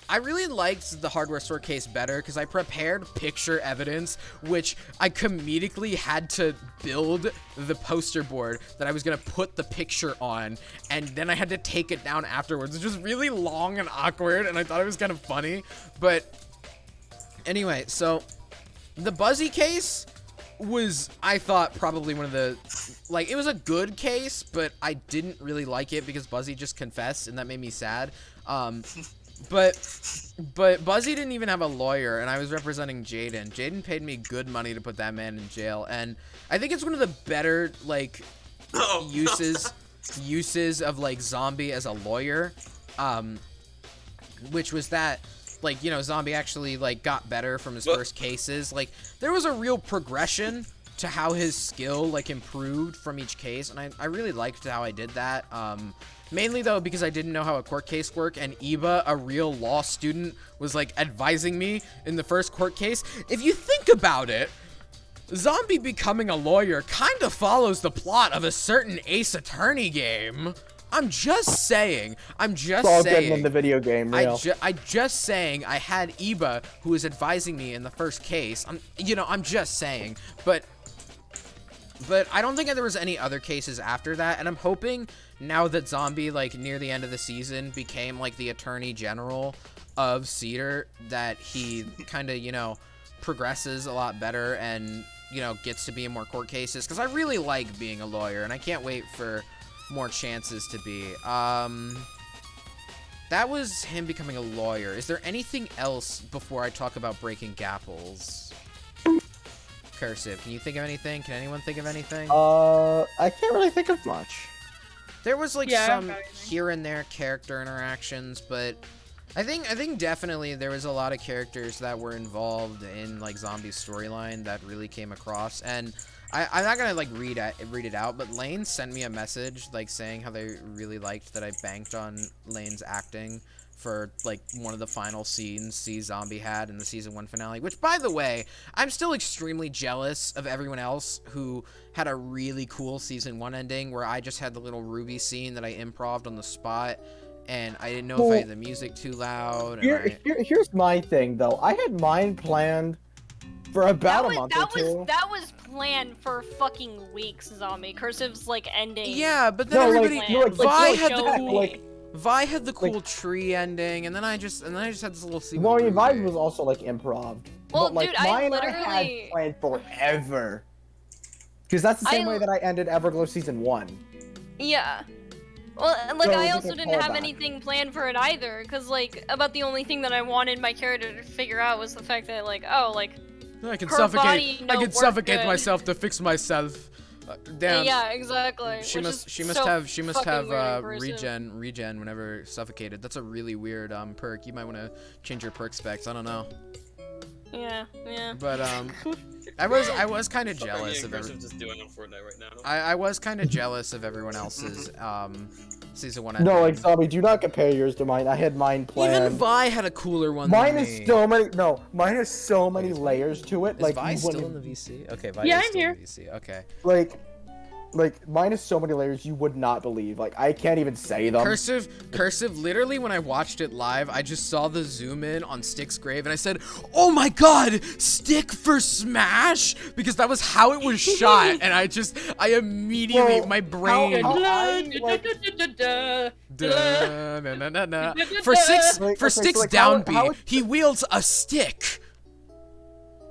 I really liked the hardware store case better because I prepared picture evidence, which I comedically had to build the poster board that I was going to put the picture on, and then I had to take it down afterwards. It was just really long and awkward, and I thought it was kind of funny. But anyway, so the Buzzy case was, I thought, probably one of the, like, it was a good case, but I didn't really like it because Buzzy just confessed, and that made me sad. But Buzzy didn't even have a lawyer, and I was representing Jaden. Jaden paid me good money to put that man in jail, and I think it's one of the better, like, uses of, like, Zombie as a lawyer, which was that, like, you know, Zombie actually, like, got better from his first cases. Like, there was a real progression to how his skill like improved from each case, and I really liked how I did that. Mainly though because I didn't know how a court case worked, and Iba, a real law student, was like advising me in the first court case. If you think about it, Zombie becoming a lawyer kind of follows the plot of a certain Ace Attorney game. I'm just saying. I'm just It's all saying. good in the video game, real. I just saying. I had Iba who was advising me in the first case. I'm just saying. But I don't think there was any other cases after that, and I'm hoping now that Zombie, like near the end of the season, became like the Attorney General of Cedar, that he kind of progresses a lot better and gets to be in more court cases, because I really like being a lawyer and I can't wait for more chances to be. That was him becoming a lawyer. Is there anything else before I talk about breaking gapples? Cursive, can you think of anything? Can anyone think of anything? I can't really think of much. There was like Yeah, some okay. here and there character interactions, but I think definitely there was a lot of characters that were involved in like Zombie's storyline that really came across. And I'm not gonna like read it out, but Lane sent me a message like saying how they really liked that I banked on Lane's acting for like one of the final scenes Zombie had in the season 1 finale, which, by the way, I'm still extremely jealous of everyone else who had a really cool season 1 ending where I just had the little Ruby scene that I improv'd on the spot, and I didn't know if I had the music too loud. Here's my thing though. I had mine planned for about a month or two. That was planned for fucking weeks, Zombie. Cursive's like ending. Yeah, but then No, everybody Vi had the show cool me. Vi had the cool tree ending, and then I just had this little scene. Well, I with mean, Ruby. mine was also like improv. Well, but, like, dude, I mine I literally- had planned forever. Because that's the same way that I ended Everglow season 1. Yeah. Well, and, like, So it I was also like a didn't have callback. anything planned for it either, because, like, about the only thing that I wanted my character to figure out was the fact that, like, oh, like, I can her suffocate. body I don't can work suffocate good. myself to fix myself. Damn. yeah, exactly. She which must. is She must so have. She must fucking have weird and gruesome. regen whenever suffocated. That's a really weird perk. You might want to change your perk specs. I don't know. Yeah, yeah. But I was kind of jealous of everyone. Just doing on Fortnite right now. I was kind of jealous of everyone else's season 1 ending. No, like Zombie, do not compare yours to mine. I had mine planned. Even Vi had a cooler one. Mine than is me. so many. No, mine has so many layers to it. Is Like Vi you still wouldn't- in the VC? Okay, Vi Yeah, is I'm still here. in the VC. Okay. like mine has so many layers you would not believe. Like I can't even say them. Cursive, literally when I watched it live, I just saw the zoom in on Stick's grave and I said, oh my god, Stick for Smash? Because that was how it was shot, and I immediately, Well, my brain... how I, like- Da-na-na-na. For Like, Stick's okay, so, like, down how B, he wields a stick.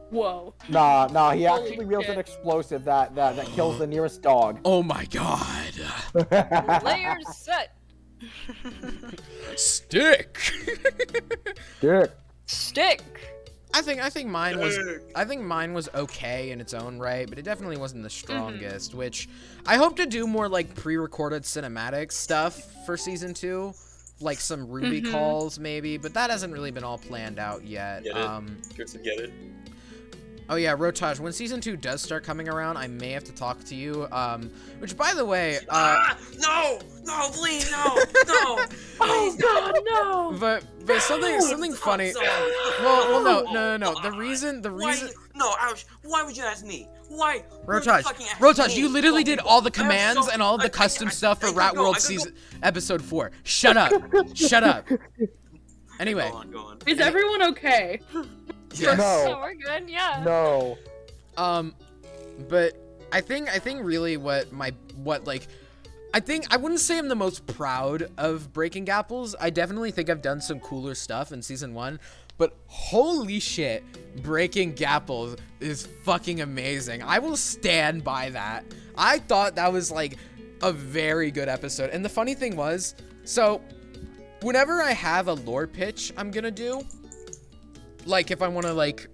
Whoa. Nah, he Holy actually wields an shit. explosive that kills the nearest dog. Oh my god. Layers set. Stick. Dick. Stick. I think mine was okay in its own right, but it definitely wasn't the strongest, which I hope to do more like pre-recorded cinematic stuff for season 2, like some Ruby calls maybe, but that hasn't really been all planned out yet. Get it? Cursive, get it? Oh yeah, Rotaj, when season 2 does start coming around, I may have to talk to you. Which by the way, No, please, no. Oh god, no! but something funny. Well, no. The reason. Why would you ask me? Why? Rotaj, you literally did all the commands and all of the custom stuff for Rat World season episode 4. Shut up. Anyway. Go on. Is everyone okay? Yes. So No. we're good, yeah. No. But I think really I think I wouldn't say I'm the most proud of breaking gapples. I definitely think I've done some cooler stuff in season 1, but holy shit, breaking gapples is fucking amazing. I will stand by that. I thought that was like a very good episode. And the funny thing was, so whenever I have a lore pitch I'm gonna do, like if I want to like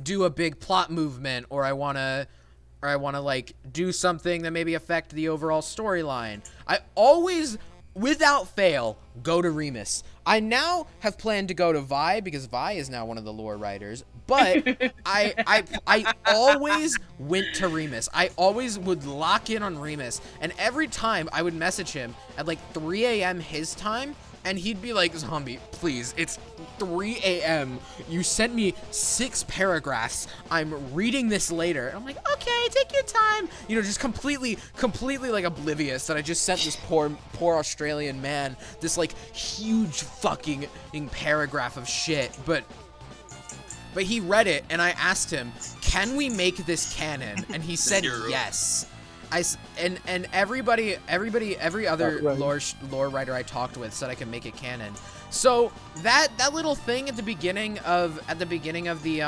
do a big plot movement, or I want to like do something that maybe affect the overall storyline, I always, without fail, go to Remus. I now have planned to go to Vi because Vi is now one of the lore writers, But I always went to Remus. I always would lock in on Remus, and every time I would message him at like 3 a.m. his time, and he'd be like, Zombie, please, it's 3 a.m. You sent me 6 paragraphs. I'm reading this later. And I'm like, okay, take your time. You know, just completely like oblivious that I just sent this poor Australian man this like huge fucking paragraph of shit. But he read it, and I asked him, can we make this canon? And he said yes. And every other lore writer I talked with said I could make it canon. So that little thing at the beginning of the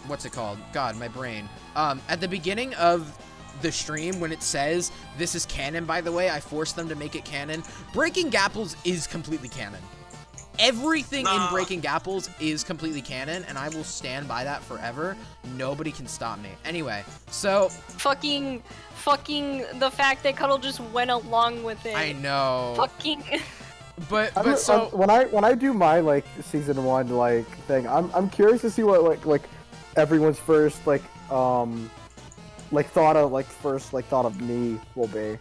what's it called? God, my brain. At the beginning of the stream, when it says this is canon, by the way, I forced them to make it canon. Breaking Gapples is completely canon. Everything in Breaking Gapples is completely canon, and I will stand by that forever. Nobody can stop me. Anyway, so Fucking the fact that Cuddle just went along with it. I know. Fucking. But so when I do my like season 1 like thing, I'm curious to see what like everyone's first thought of me will be.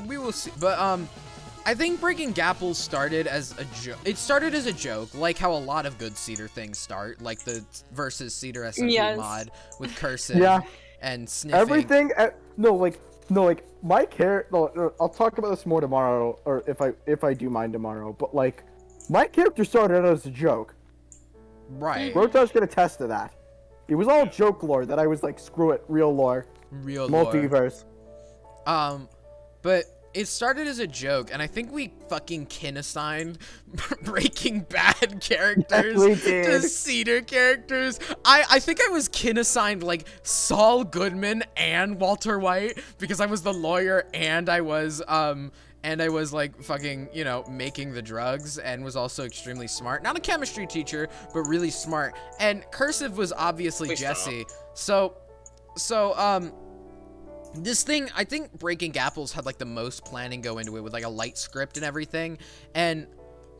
We will see. But I think Breaking Gapples started as a joke. It started as a joke, like how a lot of good Cedar things start, like the versus CedarSMP mod with cursive and sniffing. Everything. My character. No, I'll talk about this more tomorrow, or if I do mine tomorrow. But like, my character started out as a joke. Right. Rotosh can attest to that. It was all joke lore that I was like, screw it, real lore. Real lore. Multiverse. But it started as a joke, and I think we fucking kin-assigned Breaking Bad characters to Cedar characters. I think I was kin-assigned, like, Saul Goodman and Walter White, because I was the lawyer, and I was like, fucking, you know, making the drugs, and was also extremely smart. Not a chemistry teacher, but really smart. And Cursive was obviously Jesse. So, this thing, I think Breaking Gapples had like the most planning go into it with like a light script and everything. And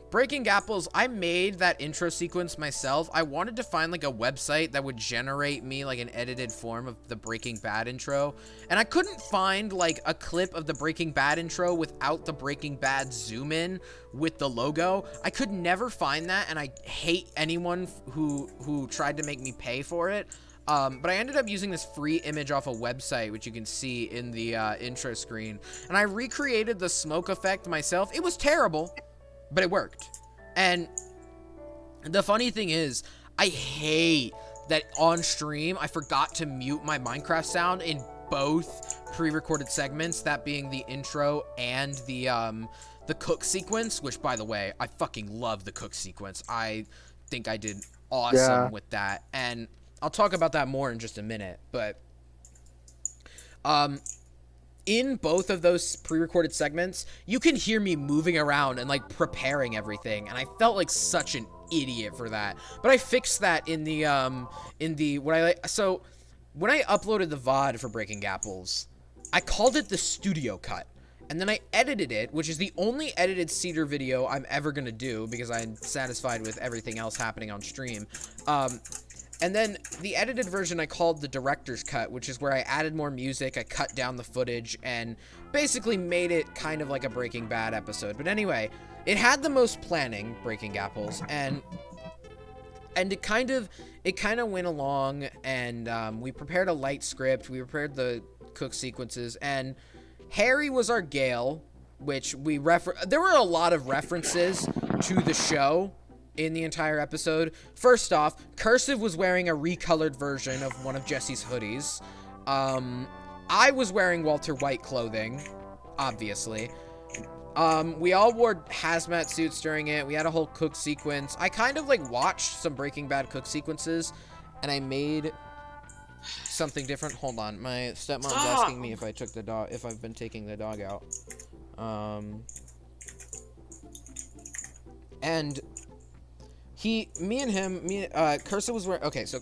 Breaking Gapples, I made that intro sequence myself. I wanted to find like a website that would generate me like an edited form of the Breaking Bad intro. And I couldn't find like a clip of the Breaking Bad intro without the Breaking Bad zoom in with the logo. I could never find that, and I hate anyone who tried to make me pay for it. But I ended up using this free image off a website, which you can see in the intro screen. And I recreated the smoke effect myself. It was terrible, but it worked. And the funny thing is, I hate that on stream, I forgot to mute my Minecraft sound in both pre-recorded segments, that being the intro and the cook sequence, which, by the way, I fucking love the cook sequence. I think I did awesome with that. And I'll talk about that more in just a minute, but in both of those pre-recorded segments, you can hear me moving around and like preparing everything, and I felt like such an idiot for that. But I fixed that in the so when I uploaded the VOD for Breaking Gapples, I called it the studio cut. And then I edited it, which is the only edited Cedar video I'm ever gonna do because I'm satisfied with everything else happening on stream. And then the edited version I called the director's cut, which is where I added more music, I cut down the footage, and basically made it kind of like a Breaking Bad episode. But anyway, it had the most planning, Breaking Gapples, and it kind of went along, and we prepared a light script, we prepared the cook sequences, and Harry was our Gale, which there were a lot of references to the show in the entire episode. First off, Cursive was wearing a recolored version of one of Jesse's hoodies. I was wearing Walter White clothing, obviously. We all wore hazmat suits during it. We had a whole cook sequence. I kind of like watched some Breaking Bad cook sequences, and I made something different. Hold on, my stepmom's asking me if I've been taking the dog out. And Cursive was wearing, okay, so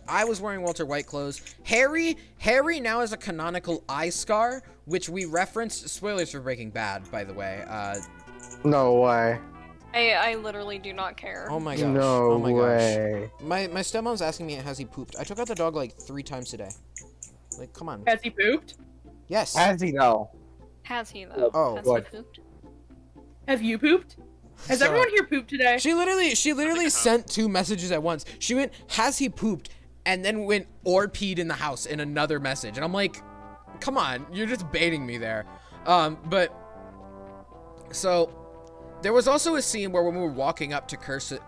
I was wearing Walter White clothes. Harry now has a canonical eye scar, which we referenced, spoilers for Breaking Bad, by the way. No way. I literally do not care. Oh my gosh. No oh my way. gosh. My stepmom's asking me, has he pooped? I took out the dog like 3 times today. Like, come on. Has he pooped? Yes. Has he though? Has he though? Oh, Has good. he pooped? Have you pooped? Has So- everyone here pooped today? She literally so. sent 2 messages at once. She went, has he pooped? And then went or peed in the house in another message. And I'm like, come on, you're just baiting me there. But so there was also a scene where when we were walking up to Cursive,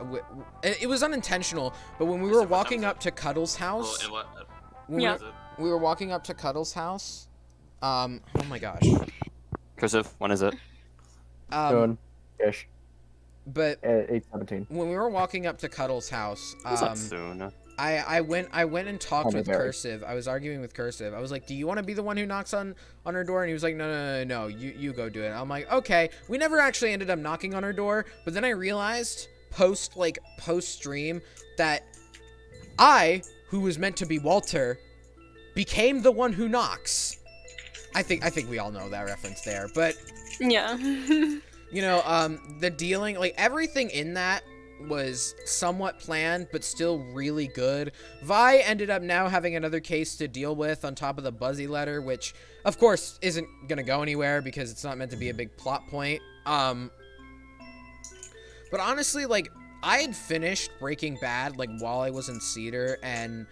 it was unintentional, but when we were Cursive, what walking time is up to Cuddle's Well, house, and what? when Yeah. we were walking up to Cuddle's house, oh my gosh. Cursive, when is it? Soon. Ish. But 8:17. when we were walking up to Cuddle's house, It's not soon. I went and talked Call me with Barry. Cursive. I was arguing with Cursive. I was like, "Do you want to be the one who knocks on her door?" And he was like, "No. You go do it." I'm like, "Okay." We never actually ended up knocking on her door, but then I realized post stream that I, who was meant to be Walter, became the one who knocks. I think we all know that reference there, but Yeah. you know, the dealing, like, everything in that was somewhat planned, but still really good. Vi ended up now having another case to deal with on top of the Buzzy letter, which, of course, isn't gonna go anywhere because it's not meant to be a big plot point. But honestly, like, I had finished Breaking Bad, like, while I was in Cedar, and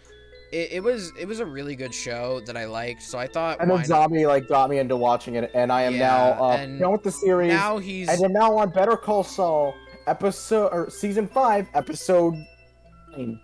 it was a really good show that I liked, so I thought, And why then not? Zombie like got me into watching it, and I am Yeah, now and done with the series. Now he's... And I'm now on Better Call Saul, season 5, episode 9.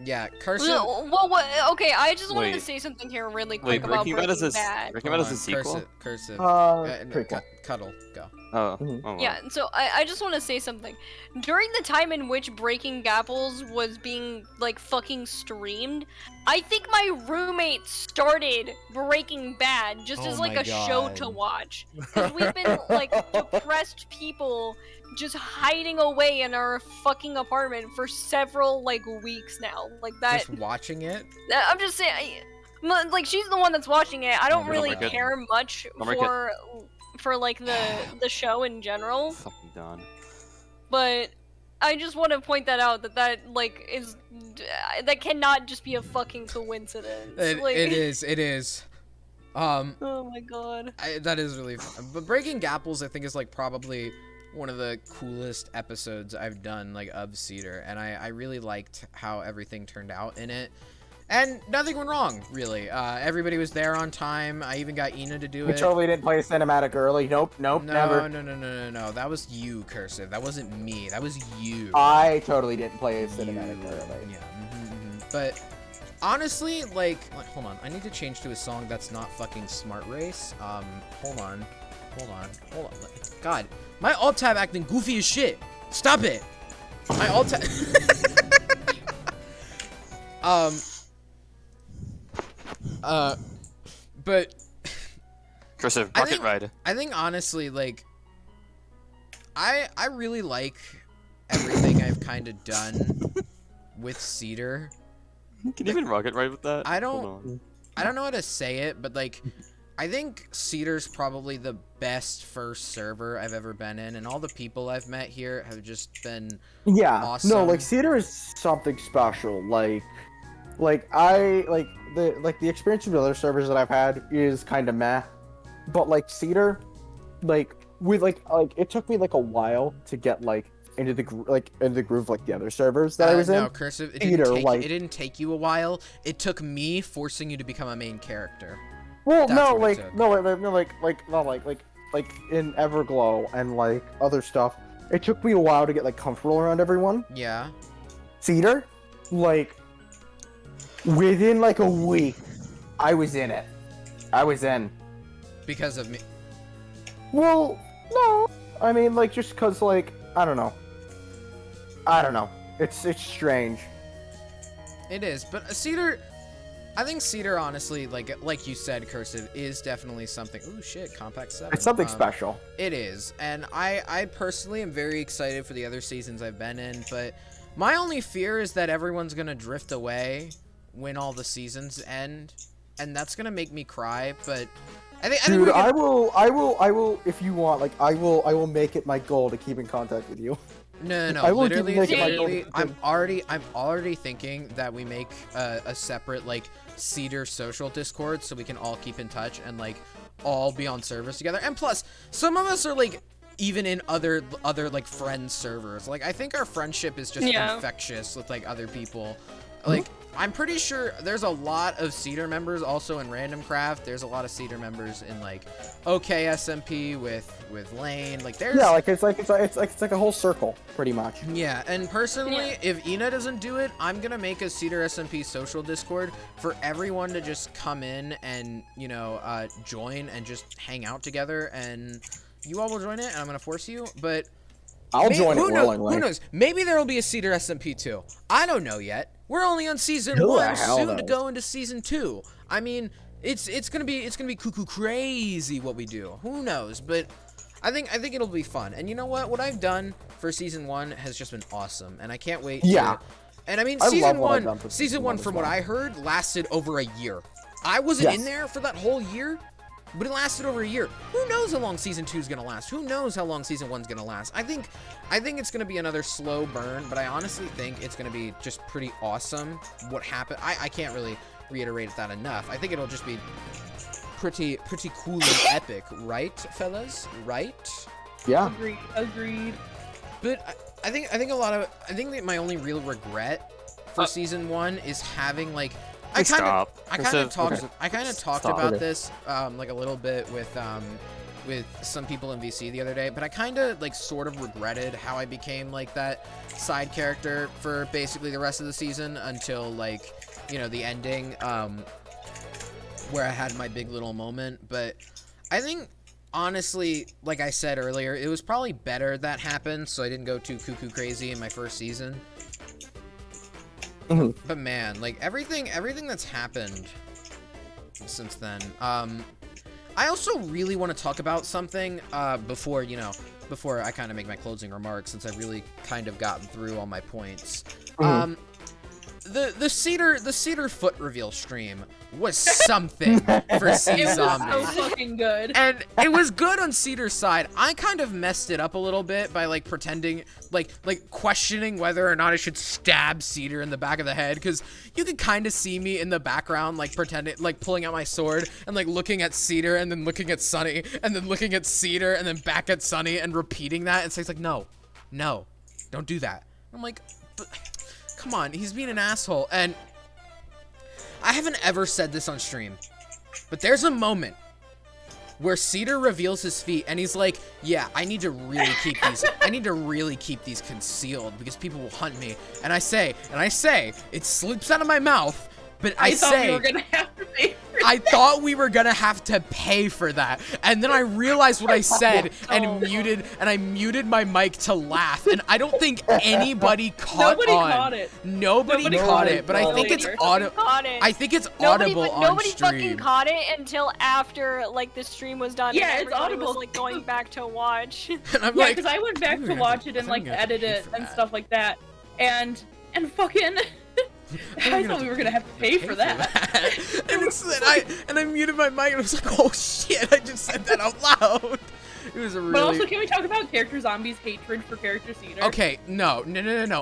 Yeah, Cursive... Well, okay, I just wanted to Wait. say something here really Wait, quick about Breaking Bad is a Bad. Breaking Bad is Hold a on, sequel. Cursive. Prequel. Cuddle, go. Oh, Mhm. oh wow. Yeah, so I just want to say something. During the time in which Breaking Gapples was being, like, fucking streamed, I think my roommate started Breaking Bad just Oh as, like, my a show to God. watch. Because we've been, like, depressed people just hiding away in our fucking apartment for several, like, weeks now. Like, that... Just watching it? I'm just saying... Like, she's the one that's watching it. I don't Don't really break it. care much Don't break it. for like the show in general, Fucking done. but I just want to point that out that like is that cannot just be a fucking coincidence. Like, It is. Oh my god. That is really fun. But Breaking Gapples, I think, is, like, probably one of the coolest episodes I've done, like, of Cedar, and I really liked how everything turned out in it. And nothing went wrong, really. Everybody was there on time. I even got Ina to do We it. totally didn't play a cinematic early. Nope, never. No. That was you, Cursive. That wasn't me. That was you. I totally didn't play a cinematic early. Yeah. But honestly, like, hold on. I need to change to a song that's not fucking Smart Race. Hold on. God, my alt tab acting goofy as shit. Stop it. My alt tab. But Cursive, I Rocket think- Ride. I think honestly, like, I really like everything I've kind of done with Cedar. Can you even Rocket Ride with that? I Hold don't- on. I don't know how to say it, but, like, I think Cedar's probably the best first server I've ever been in, and all the people I've met here have just been... Yeah, Awesome. no, like Cedar is something special. Like I like the experience of the other servers that I've had is kind of meh, but like Cedar, like with like it took me like a while to get like into the groove like the other servers that I was no, in. Cursive, it Cedar, didn't take you a while. It took me forcing you to become a main character. Well, That's no, what it like took. no, like in Everglow and like other stuff, it took me a while to get like comfortable around everyone. Yeah. Cedar, like within like a week, I was in it. I was in. Because of me. Well, no, I mean like just cause like I don't know. It's strange. It is, but Cedar... I think Cedar, honestly, like you said, Cursive, is definitely something... Ooh, shit, Compact 7. It's something special. It is, and I personally am very excited for the other seasons I've been in, but my only fear is that everyone's gonna drift away when all the seasons end, and that's gonna make me cry, but... I think Dude, we can... I will, if you want, like, I will make it my goal to keep in contact with you. No. I will Literally, make it my goal literally, to- I'm already thinking that we make a separate like Cedar social Discord so we can all keep in touch and like all be on servers together. And plus, some of us are like even in other like friend servers. Like I think our friendship is just infectious with like other people. Like I'm pretty sure there's a lot of Cedar members also in Random Craft. There's a lot of Cedar members in like CedarSMP with Lane. Like there's it's like a whole circle pretty much. yeah, and personally, if Ina doesn't do it, I'm gonna make a CedarSMP social Discord for everyone to just come in and join and just hang out together, and you all will join it, and I'm gonna force you, but I'll join it willingly. Who knows? Maybe there will be a CedarSMP 2. I don't know yet. We're only on season Who the 1, hell soon to knows? go into season 2. I mean, it's gonna be cuckoo crazy what we do. Who knows? But I think it'll be fun. And you know what? What I've done for season 1 has just been awesome, and I can't wait. Yeah. And I mean, I season love what I've done 1, for season season 1, one from as what well. I heard, lasted over a year. I wasn't in Yes. there for that whole year, but it lasted over a year. Who knows how long season 2 is gonna last? Who knows how long season 1's gonna last? I think it's gonna be another slow burn, but I honestly think it's gonna be just pretty awesome. What happened? I can't really reiterate that enough. I think it'll just be pretty cool and epic, right, fellas? Right? Yeah. Agreed. But I think that my only real regret for season 1 is having like I kind of talked about this like a little bit with some people in VC the other day, but I kind of like sort of regretted how I became like that side character for basically the rest of the season until like the ending where I had my big little moment. But I think honestly, like I said earlier, it was probably better that happened so I didn't go too cuckoo crazy in my first season. But man, like everything that's happened since then. I also really want to talk about something before I kind of make my closing remarks, since I really kind of gotten through all my points. The Cedar foot reveal stream was something for C It was Zombie. so fucking good. And it was good on Cedar's side. I kind of messed it up a little bit by like pretending, like questioning whether or not I should stab Cedar in the back of the head, because you could kind of see me in the background, like pretending, like pulling out my sword and like looking at Cedar and then looking at Sunny and then looking at Cedar and then back at Sunny and repeating that. And so he's like, no, don't do that. I'm like, but come on, he's being an asshole. And I haven't ever said this on stream, but there's a moment where Cedar reveals his feet and he's like, yeah, I need to really keep these concealed because people will hunt me. And I say, it slips out of my mouth, but I thought we were gonna have to pay for I thought we were gonna have to pay for that, and then I realized what I said and I muted my mic to laugh, and I don't think anybody caught Nobody on. caught it. Nobody caught it, but I think it's audible. Caught it. I think it's Nobody, audible but on nobody stream. fucking caught it until after like the stream was done. Yeah, and it's everybody audible. was like going back to watch. And I'm Yeah, like, because I went back to "Dude, watch it and I like think I have to edit pay it for and that." stuff like that, and fucking. I thought we were gonna have to pay for that. and I muted my mic and I was like, oh shit, I just said that out loud. It was a really. But also, can we talk about Character Zombie's hatred for Character Cedar? Okay, no.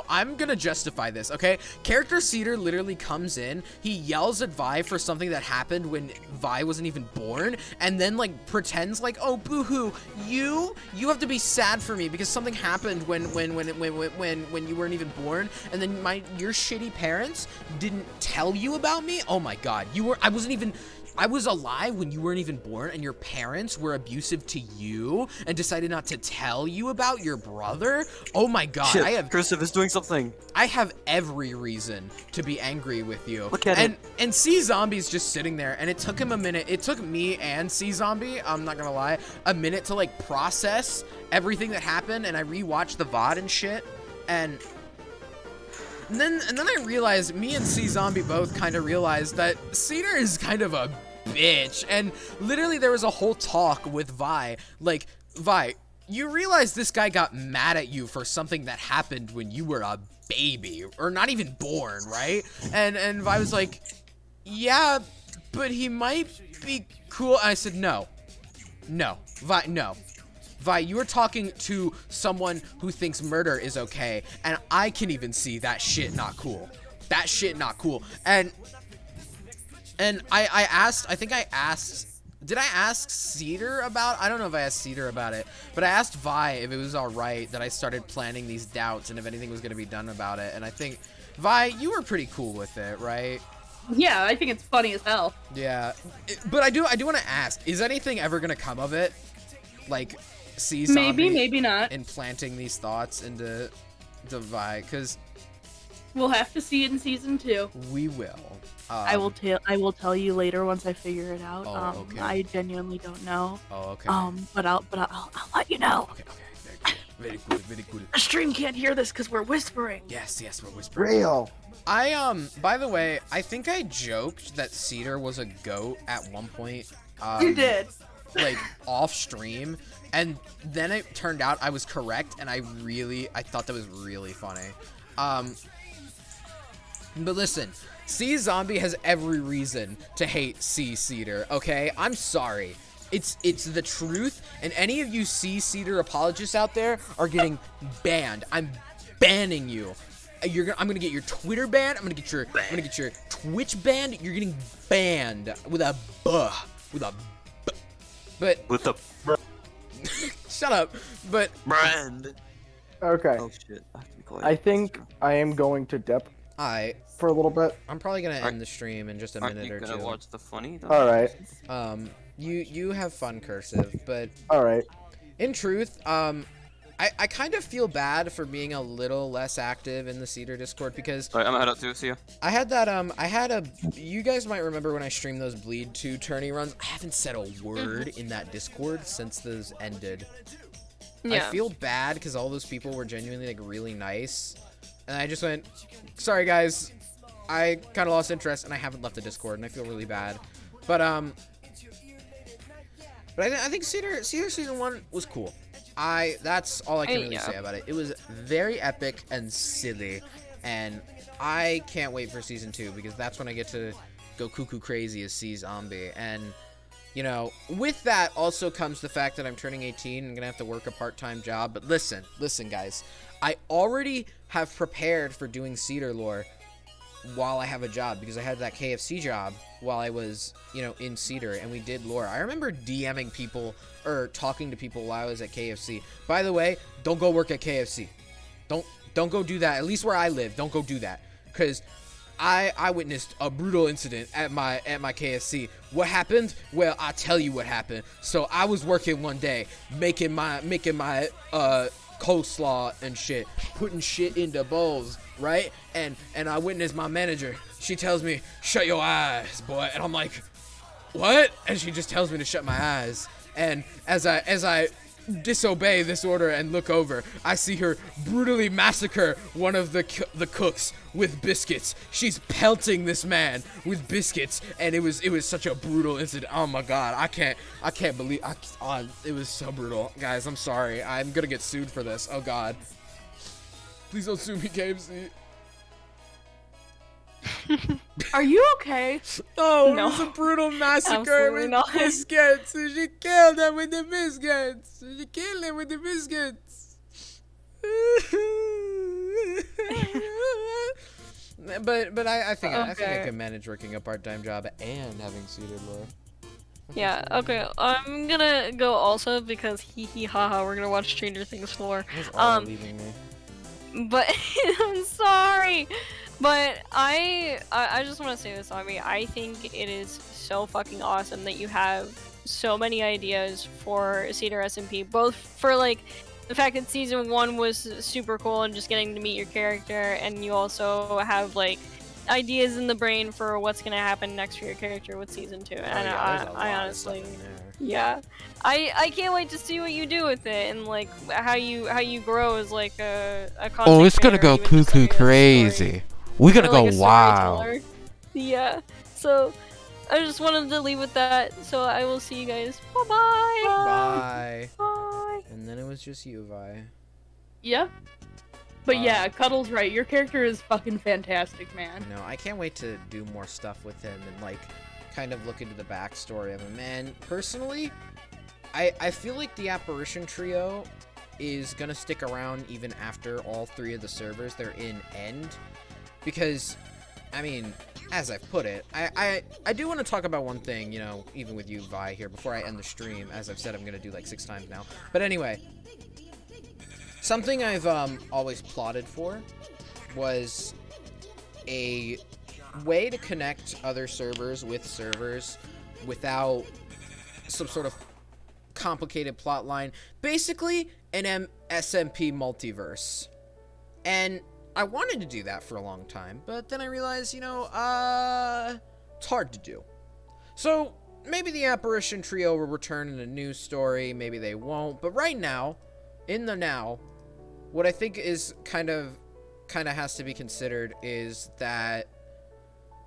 I'm gonna justify this, okay? Character Cedar literally comes in, he yells at Vi for something that happened when Vi wasn't even born, and then like pretends like, oh boo-hoo, you have to be sad for me because something happened when you weren't even born, and then your shitty parents didn't tell you about me. Oh my god, I was alive when you weren't even born, and your parents were abusive to you and decided not to tell you about your brother? Oh my god, Shit, Cursive is doing something. I have every reason to be angry with you. Look at it. And C Zombie's just sitting there, and it took him a minute. It took me and C Zombie, I'm not gonna lie, a minute to like process everything that happened, and I rewatched the VOD and shit, and then I realized, me and C Zombie both kind of realized that Cedar is kind of a bitch. And literally there was a whole talk with Vi, like, Vi, you realize this guy got mad at you for something that happened when you were a baby, or not even born, right? And Vi was like, yeah, but he might be cool. And I said, no, Vi, no. Vi, you are talking to someone who thinks murder is okay, and I can even see that shit not cool. That shit not cool. And I asked, I think I asked, did I ask Cedar about, I don't know if I asked Cedar about it, but I asked Vi if it was alright that I started planning these doubts and if anything was going to be done about it. And I think, Vi, you were pretty cool with it, right? Yeah, I think it's funny as hell. Yeah. But I do want to ask, is anything ever going to come of it? Like, Maybe, maybe not. implanting these thoughts into Vi, because We'll have to see it in season 2. we will. I will tell you later once I figure it out. Oh, okay. I genuinely don't know. Oh, okay. But I'll let you know. Okay, very good, very good. The stream can't hear this because we're whispering. Yes, we're whispering. Real. By the way, I think I joked that Cedar was a goat at one point. You did. Like, off stream, and then it turned out I was correct, and I thought that was really funny. But listen, C Zombie has every reason to hate C Cedar, okay? I'm sorry. It's the truth, and any of you C Cedar apologists out there are getting banned. I'm banning you. I'm gonna get your Twitter banned. I'm gonna get your Twitch banned. You're getting banned with a buh. But With the shut up. But brand. Okay. Oh shit. I have to be quiet. I think I am going to dip for a little bit. I'm probably gonna end the stream in just a Aren't minute you or gonna two. watch the funny? Though? All right. You have fun, Cursive, but All right. in truth, I kind of feel bad for being a little less active in the Cedar Discord because Alright, I'm gonna head out too. See ya. I had you guys might remember when I streamed those Bleed 2 tourney runs. I haven't said a word in that Discord since those ended. I feel bad because all those people were genuinely like really nice, and I just went, sorry guys, I kind of lost interest and I haven't left the Discord and I feel really bad. But I think Cedar season 1 was cool. That's all I can really say about it. It was very epic and silly, and I can't wait for season 2 because that's when I get to go cuckoo crazy as C Zombie. And you know, with that also comes the fact that I'm turning 18 and gonna have to work a part-time job. But listen guys, I already have prepared for doing Cedar lore while I have a job because I had that KFC job while I was, you know, in Cedar, and we did lore. I remember DMing people or talking to people while I was at KFC. By the way, don't go work at KFC. Don't go do that. At least where I live, don't go do that, because I witnessed a brutal incident at my KFC. What happened? Well, I'll tell you what happened. So I was working one day making my coleslaw and shit, putting shit into bowls, right? And I witnessed my manager. She tells me, "Shut your eyes, boy." And I'm like, "What?" And she just tells me to shut my eyes. And as I disobey this order and look over, I see her brutally massacre one of the cooks with biscuits. She's pelting this man with biscuits, and it was such a brutal incident. Oh my god, I can't believe it was so brutal. Guys, I'm sorry. I'm gonna get sued for this. Oh god. Please don't sue me, KFC. Are you okay? Oh, No. it was a brutal massacre Absolutely with not. biscuits. She killed them with the biscuits. She killed them with the biscuits. but I think I Okay. can manage working a part-time job and having Cedar lore. Yeah, okay. I'm gonna go also because hee hee haha, we're gonna watch Stranger Things 4. Who's all leaving me? But I'm sorry. But I just want to say this, Ami. I think it is so fucking awesome that you have so many ideas for CedarSMP, both for like the fact that season 1 was super cool and just getting to meet your character, and you also have like ideas in the brain for what's gonna happen next for your character with season 2. And I honestly, yeah, I can't wait to see what you do with it and like how you grow as like a content Oh, it's gonna creator, go even just, cuckoo like, a story. crazy. We're gonna Or, like, go a wild. storyteller. Yeah. So I just wanted to leave with that. So I will see you guys. Bye-bye. Bye. Bye. And then it was just you, Vi. Yeah. But yeah, Cuddle's right. Your character is fucking fantastic, man. No, I can't wait to do more stuff with him and like kind of look into the backstory of him. And personally, I feel like the Apparition Trio is gonna stick around even after all 3 of the servers they're in end, because, I mean, as I've put it, I do want to talk about one thing, you know, even with you, Vi, here, before I end the stream, as I've said I'm gonna do like 6 times now. But anyway, something I've always plotted for was a way to connect other servers with servers without some sort of complicated plot line. Basically, an SMP multiverse. And I wanted to do that for a long time, but then I realized, you know, it's hard to do. So, maybe the Apparition Trio will return in a new story, maybe they won't, but right now, in the now, what I think is kind of has to be considered is that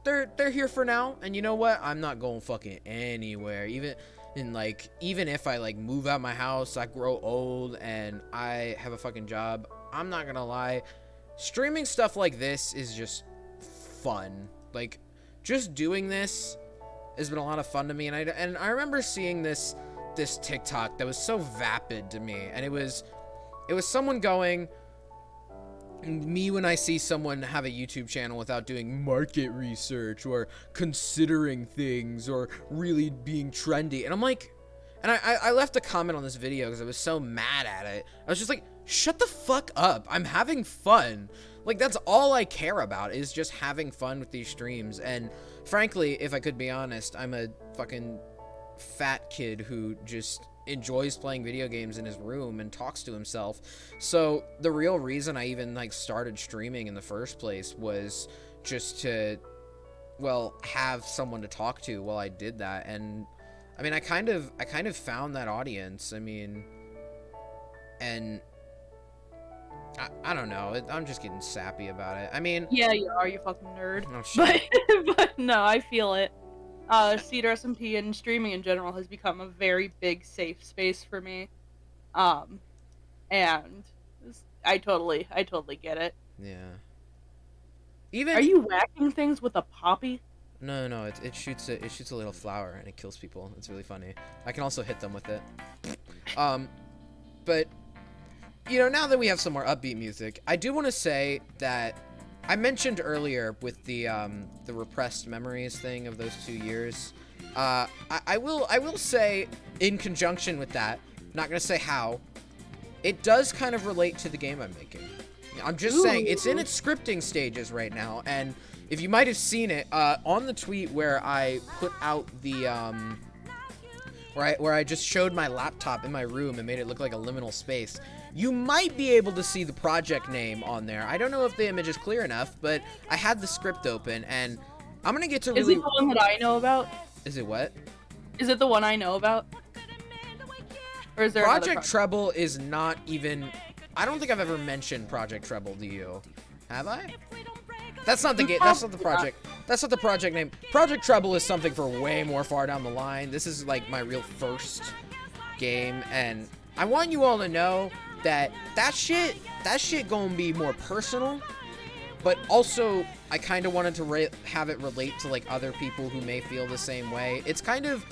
they're here for now, and you know what? I'm not going fucking anywhere. Even if I like move out my house, I grow old, and I have a fucking job, I'm not gonna lie, streaming stuff like this is just fun. Like, just doing this has been a lot of fun to me, and I remember seeing this TikTok that was so vapid to me, and it was someone going, me when I see someone have a YouTube channel without doing market research or considering things or really being trendy. And I'm like, and I left a comment on this video because I was so mad at it. I was just like, shut the fuck up. I'm having fun. Like, that's all I care about, is just having fun with these streams. And frankly, if I could be honest, I'm a fucking fat kid who just enjoys playing video games in his room and talks to himself. So the real reason I even like started streaming in the first place was just to, well, have someone to talk to while I did that. And I mean, I kind of found that audience. I mean, and I don't know, I'm just getting sappy about it. I mean, Yeah, you are, you fucking nerd. oh, shit. But no, I feel it. CedarSMP and streaming in general has become a very big safe space for me. And I totally get it. Yeah. Even Are you whacking things with a poppy? No, it shoots a little flower and it kills people. It's really funny. I can also hit them with it. But you know, now that we have some more upbeat music, I do want to say that I mentioned earlier with the repressed memories thing of those 2 years. I will say, in conjunction with that, not gonna say how, it does kind of relate to the game I'm making. I'm just saying, it's in its scripting stages right now, and if you might have seen it on the tweet where I put out the where I just showed my laptop in my room and made it look like a liminal space, you might be able to see the project name on there. I don't know if the image is clear enough, but I had the script open, and I'm gonna get to really... Is it the one that I know about? Is it what? Is it the one I know about? Or is there Project Treble is not even... I don't think I've ever mentioned Project Treble to you. Have I? That's not the game. That's not the project. That's not the project name. Project Treble is something for way more far down the line. This is like my real first game, and I want you all to know that shit gonna be more personal, but also I kind of wanted to have it relate to like other people who may feel the same way. It's kind of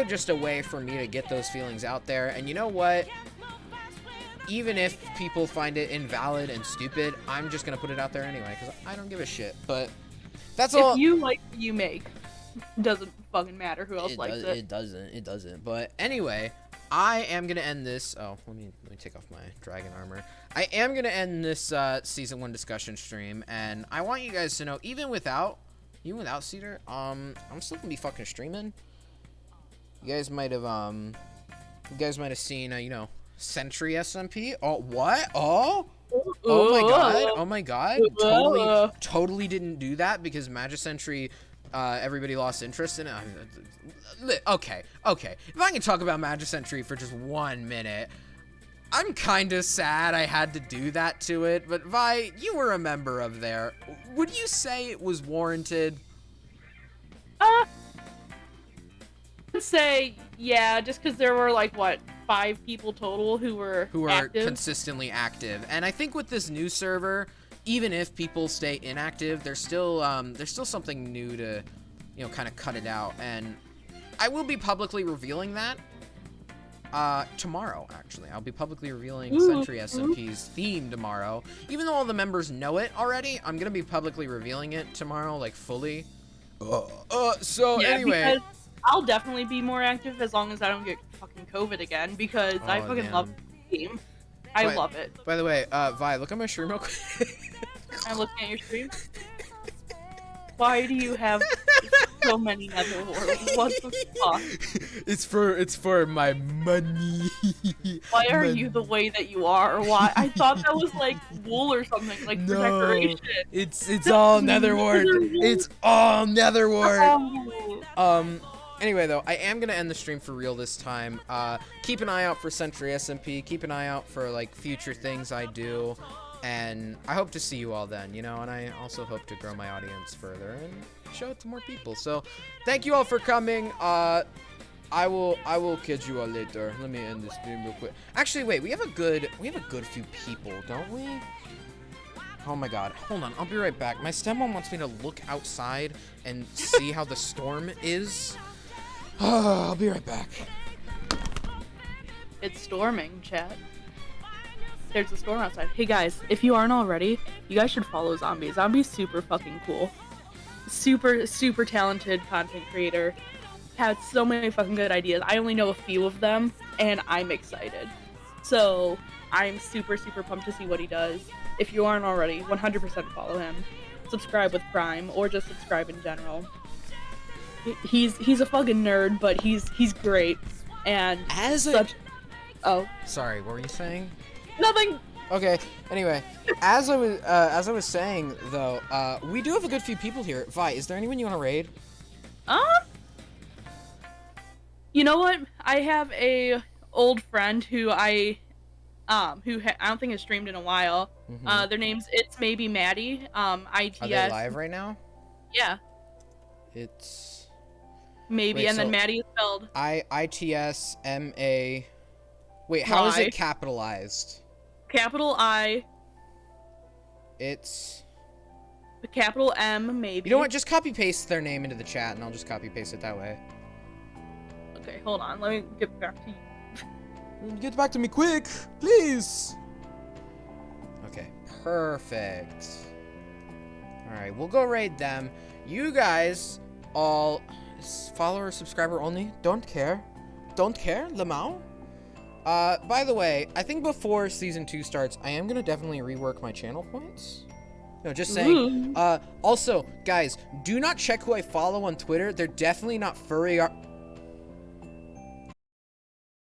just a way for me to get those feelings out there. And you know what? Even if people find it invalid and stupid, I'm just gonna put it out there anyway because I don't give a shit. But that's all. If you like what you make, doesn't fucking matter who else likes it. It doesn't. But anyway, I am gonna end this. Oh, let me take off my dragon armor. I am gonna end this season 1 discussion stream, and I want you guys to know, even without Cedar, I'm still gonna be fucking streaming. You guys might have seen you know, CedarSMP. Oh, what? Oh my god. Totally didn't do that because Magicentry, everybody lost interest in it. Okay. If I can talk about Magicentry for just 1 minute, I'm kind of sad I had to do that to it, but Vi, you were a member of there. Would you say it was warranted? I would say, yeah, just because there were like, what, 5 people total who were active? Consistently active. And I think with this new server, even if people stay inactive, there's still something new to, you know, kind of cut it out. And I will be publicly revealing that tomorrow, actually. I'll be publicly revealing Sentry SMP's theme tomorrow. Even though all the members know it already, I'm gonna be publicly revealing it tomorrow, like, fully. So, Yeah, anyway. because I'll definitely be more active as long as I don't get fucking COVID again, because I Oh, fucking damn. love the game. I But- love it. By the way, Vi, look at my stream real quick. I'm looking at your stream. Why do you have so many netherworlds? What the fuck? It's for my money. Why are you the way that you are? Why? I thought that was like wool or something, like for decoration. It's all netherward. It's all netherward. Oh. Anyway, though, I am gonna end the stream for real this time. Keep an eye out for Sentry SMP. Keep an eye out for like future things I do, and I hope to see you all then. You know, and I also hope to grow my audience further and show it to more people. So, thank you all for coming. I will catch you all later. Let me end this stream real quick. Actually, wait, we have a good few people, don't we? Oh my god. Hold on, I'll be right back. My stepmom wants me to look outside and see how the storm is. I'll be right back. It's storming, chat. There's a storm outside. Hey guys, if you aren't already, you guys should follow Zombie. Zombie's super fucking cool. Super, super talented content creator. Had so many fucking good ideas. I only know a few of them, and I'm excited. So, I'm super, super pumped to see what he does. If you aren't already, 100% follow him. Subscribe with Prime, or just subscribe in general. He's a fucking nerd, but he's great. And Oh, Sorry, what were you saying? nothing. Okay. Anyway, as I was saying though, we do have a good few people here. Vi, is there anyone you want to raid? You know what? I have a old friend who I don't think has streamed in a while. Mhm. Their name's It's Maybe Maddie. ITS. Are they live right now? Yeah, It's maybe. Wait, And then so- Maddie is spelled ITSMA. Wait, how is Y. it capitalized? capital I, It's. capital M, maybe. You know what? Just copy paste their name into the chat, and I'll just copy paste it that way. Okay, hold on. Let me get back to you. Get back to me quick, please. Okay, perfect. All right, we'll go raid them. You guys all follower, subscriber only. Don't care. Don't care, Lamau. By the way, I think before season 2 starts, I am gonna definitely rework my channel points. No, just saying. Ooh. Also, guys, do not check who I follow on Twitter. They're definitely not furry.